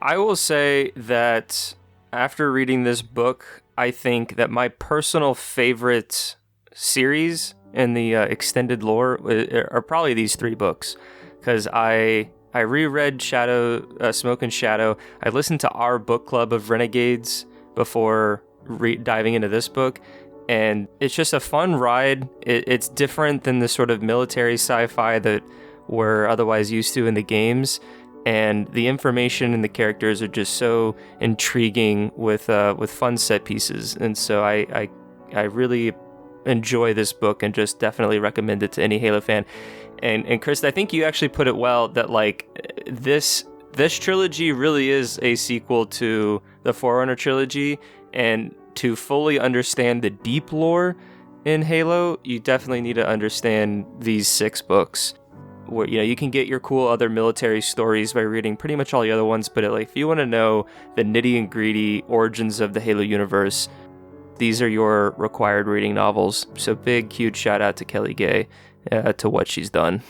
I will say that after reading this book, I think that my personal favorite series in the extended lore are probably these three books. Because I reread Smoke and Shadow. I listened to our book club of Renegades before diving into this book. And it's just a fun ride. It's different than the sort of military sci-fi that we're otherwise used to in the games. And the information and the characters are just so intriguing with fun set pieces. And so I really enjoy this book and just definitely recommend it to any Halo fan. And Chris, I think you actually put it well that like this trilogy really is a sequel to the Forerunner trilogy, and to fully understand the deep lore in Halo, you definitely need to understand these 6 books. Where you can get your cool other military stories by reading pretty much all the other ones, but like if you want to know the nitty and gritty origins of the Halo universe, these are your required reading novels. So big, huge shout out to Kelly Gay to what she's done.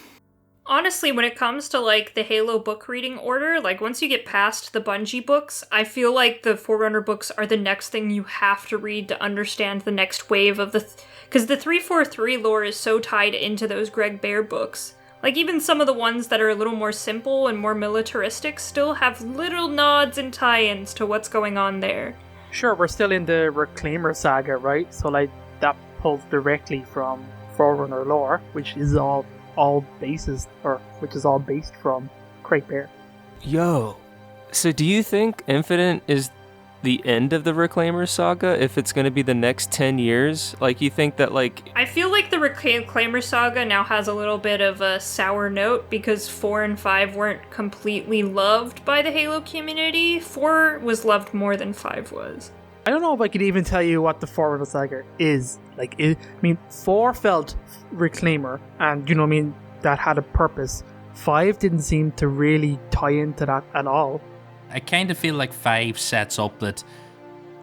Honestly, when it comes to like the Halo book reading order, like once you get past the Bungie books, I feel like the Forerunner books are the next thing you have to read to understand the next wave of because the 343 lore is so tied into those Greg Bear books. Like even some of the ones that are a little more simple and more militaristic still have little nods and tie-ins to what's going on there. Sure, we're still in the Reclaimer saga, right? So like that pulls directly from Forerunner lore, which is all based from Craig Bear. Yo, so do you think Infinite is the end of the Reclaimer saga if it's going to be the next 10 years? Like, you think that, like... I feel like the Reclaimer saga now has a little bit of a sour note because 4 and 5 weren't completely loved by the Halo community. 4 was loved more than 5 was. I don't know if I could even tell you what the Forerunner saga is. Like, 4 felt Reclaimer, and, that had a purpose. 5 didn't seem to really tie into that at all. I kind of feel like 5 sets up that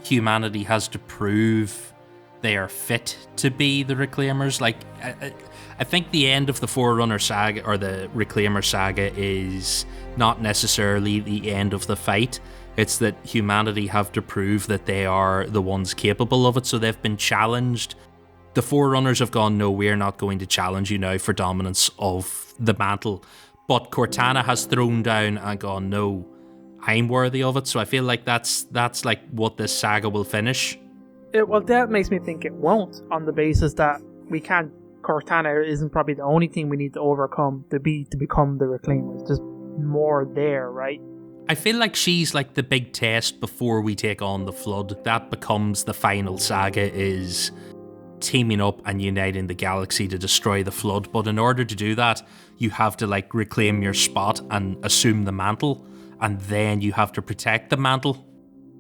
humanity has to prove they are fit to be the Reclaimers. Like, I think the end of the Forerunner saga or the Reclaimer saga is not necessarily the end of the fight. It's that humanity have to prove that they are the ones capable of it, so they've been challenged. The Forerunners have gone, no, we're not going to challenge you now for dominance of the mantle. But Cortana has thrown down and gone, no, I'm worthy of it. So I feel like that's like what this saga will finish. Well, that makes me think it won't, on the basis that Cortana isn't probably the only thing we need to overcome to become the Reclaimers. There's more there, right? I feel like she's like the big test before we take on the Flood. That becomes the final saga, is teaming up and uniting the galaxy to destroy the Flood. But in order to do that, you have to like reclaim your spot and assume the mantle, and then you have to protect the mantle.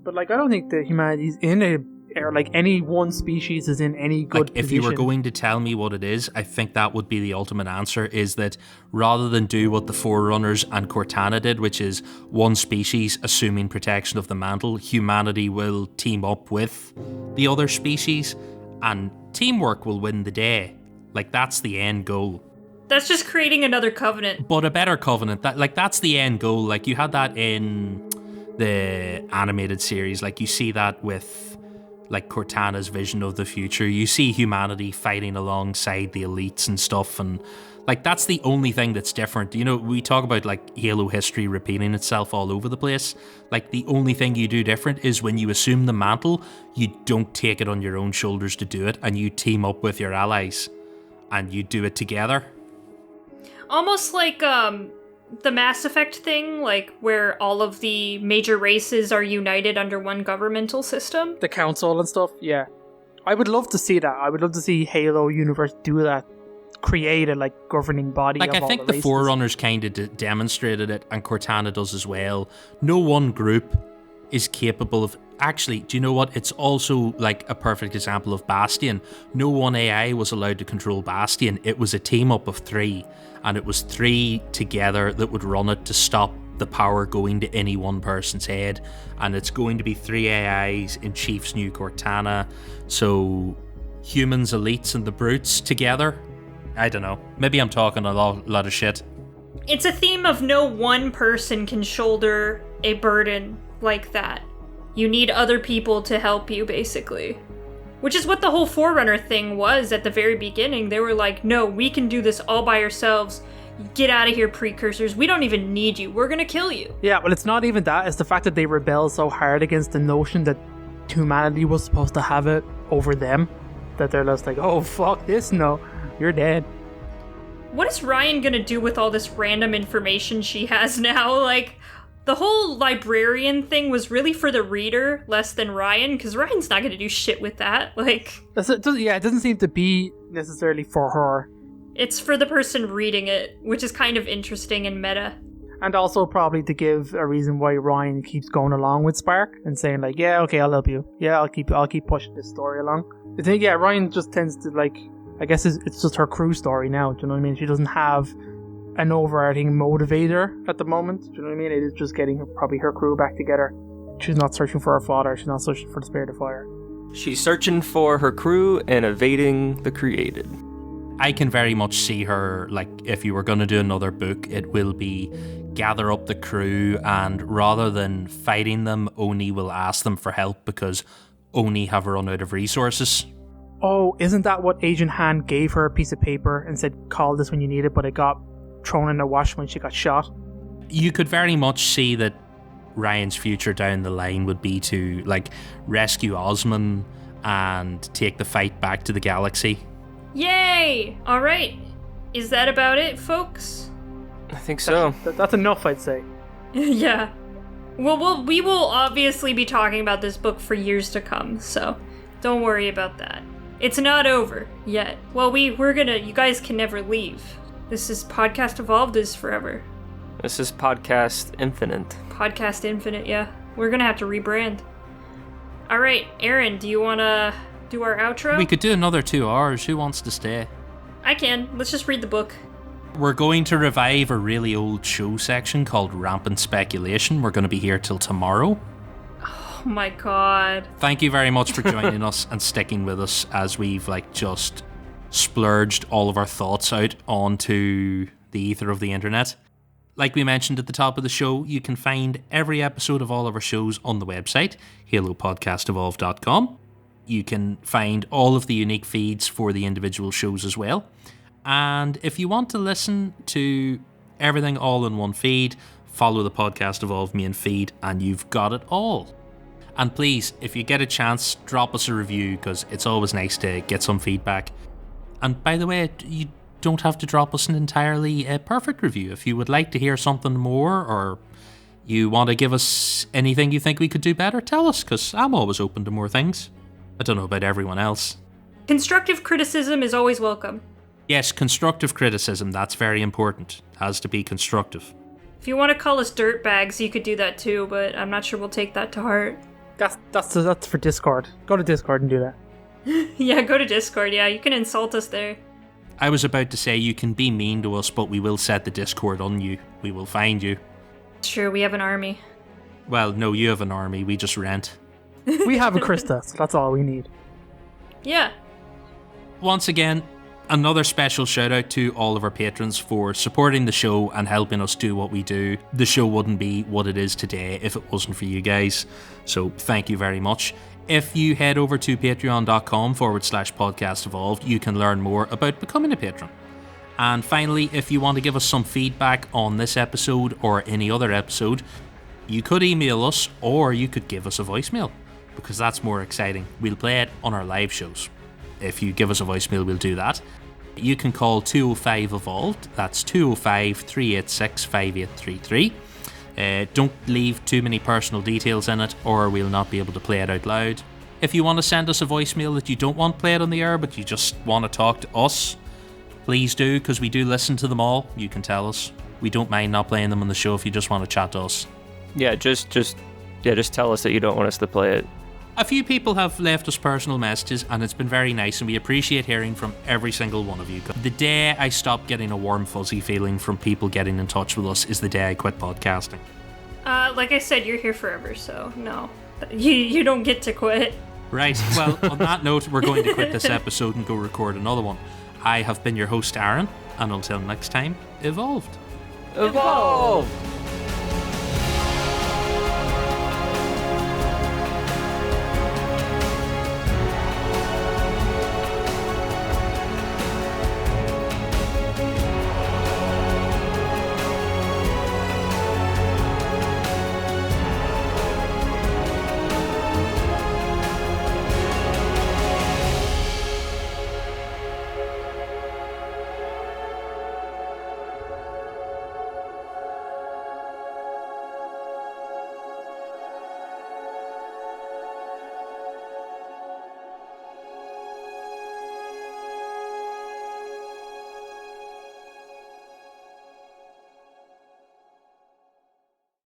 But like, I don't think that humanity's any one species is in any good position. If you were going to tell me what it is, I think that would be the ultimate answer, is that rather than do what the Forerunners and Cortana did, which is one species assuming protection of the mantle, humanity will team up with the other species and teamwork will win the day. Like, that's the end goal. That's just creating another covenant. But a better covenant. That's the end goal. Like, you had that in the animated series. Like, you see that with like Cortana's vision of the future. You see humanity fighting alongside the elites and stuff, and like that's the only thing that's different. We talk about like Halo history repeating itself all over the place. Like, the only thing you do different is when you assume the mantle, you don't take it on your own shoulders to do it, and you team up with your allies and you do it together. Almost like the Mass Effect thing, like where all of the major races are united under one governmental system. The council and stuff, yeah. I would love to see that. I would love to see Halo universe do that. Create a like governing body. Like, of I think all the races. Forerunners kind of demonstrated it, and Cortana does as well. No one group is capable of... Actually, do you know what? It's also like a perfect example of Bastion. No one AI was allowed to control Bastion. It was a team up of 3, and it was 3 together that would run it to stop the power going to any one person's head. And it's going to be 3 AIs in Chief's new Cortana. So humans, elites, and the brutes together. I don't know. Maybe I'm talking a lot of shit. It's a theme of no one person can shoulder a burden like that. You need other people to help you, basically. Which is what the whole Forerunner thing was at the very beginning. They were like, no, we can do this all by ourselves. Get out of here, precursors. We don't even need you. We're gonna kill you. Yeah, well, it's not even that. It's the fact that they rebel so hard against the notion that humanity was supposed to have it over them. That they're just like, oh, fuck this, no, you're dead. What is Rion gonna do with all this random information she has now? Like, the whole librarian thing was really for the reader, less than Rion, because Ryan's not gonna do shit with that. Like, It doesn't seem to be necessarily for her. it's for the person reading it, which is kind of interesting and meta. And also probably to give a reason why Ryan keeps going along with Spark and saying like, yeah, okay, I'll help you. Yeah, I'll keep pushing this story along. I think, yeah, Ryan just tends to like, I guess it's just her crew story now. Do you know what I mean? She doesn't have an overarching motivator at the moment. Do you know what I mean? It is just getting probably her crew back together. She's not searching for her father. She's not searching for the spirit of fire. She's searching for her crew and evading the created. I can very much see her, like, if you were going to do another book, it will be gather up the crew, and rather than fighting them, Oni will ask them for help because Oni have run out of resources. Oh, isn't that what Agent Han gave her a piece of paper and said, call this when you need it, but it got thrown in the wash when she got shot? You could very much see that Ryan's future down the line would be to, like, rescue Osman and take the fight back to the galaxy. Yay! Alright. Is that about it, folks? I think so. That's enough, I'd say. Yeah. Well, we will obviously be talking about this book for years to come, so don't worry about that. It's not over yet. Well, you guys can never leave. This is Podcast Evolved is forever. This is Podcast Infinite. Podcast Infinite, yeah. We're gonna have to rebrand. Alright, Aaron, do you wanna do our outro? We could do another 2 hours. Who wants to stay? I can. Let's just read the book. We're going to revive a really old show section called Rampant Speculation. We're going to be here till tomorrow. Oh my god. Thank you very much for joining us and sticking with us as we've just splurged all of our thoughts out onto the ether of the internet. Like we mentioned at the top of the show, you can find every episode of all of our shows on the website, halopodcastevolve.com. You can find all of the unique feeds for the individual shows as well. And if you want to listen to everything all in one feed, follow the Podcast Evolve main feed and you've got it all. And please, if you get a chance, drop us a review because it's always nice to get some feedback. And by the way, you don't have to drop us an entirely perfect review. If you would like to hear something more or you want to give us anything you think we could do better, tell us because I'm always open to more things. I don't know about everyone else. Constructive criticism is always welcome. Yes, constructive criticism, that's very important. It has to be constructive. If you want to call us dirtbags, you could do that too, but I'm not sure we'll take that to heart. That's for Discord. Go to Discord and do that. Yeah, go to Discord, yeah, you can insult us there. I was about to say you can be mean to us, but we will set the Discord on you. We will find you. It's true, we have an army. Well, no, you have an army, we just rent. We have a Krista, so that's all we need. Yeah. Once again, another special shout out to all of our patrons for supporting the show and helping us do what we do. The show wouldn't be what it is today if it wasn't for you guys. So thank you very much. If you head over to patreon.com/podcast evolved, you can learn more about becoming a patron. And finally, if you want to give us some feedback on this episode or any other episode, you could email us or you could give us a voicemail because that's more exciting. We'll play it on our live shows. If you give us a voicemail, we'll do that. You can call 205 Evolved. That's 205 386 5833. Don't leave too many personal details in it or we'll not be able to play it out loud. If you want to send us a voicemail that you don't want played on the air but you just want to talk to us, please do because we do listen to them all. You can tell us. We don't mind not playing them on the show if you just want to chat to us. Yeah, just tell us that you don't want us to play it. A few people have left us personal messages and it's been very nice and we appreciate hearing from every single one of you. The day I stop getting a warm fuzzy feeling from people getting in touch with us is the day I quit podcasting. Like I said, you're here forever, so no. You don't get to quit. Right, well, on that note, we're going to quit this episode and go record another one. I have been your host, Aaron, and until next time, evolved. Evolve!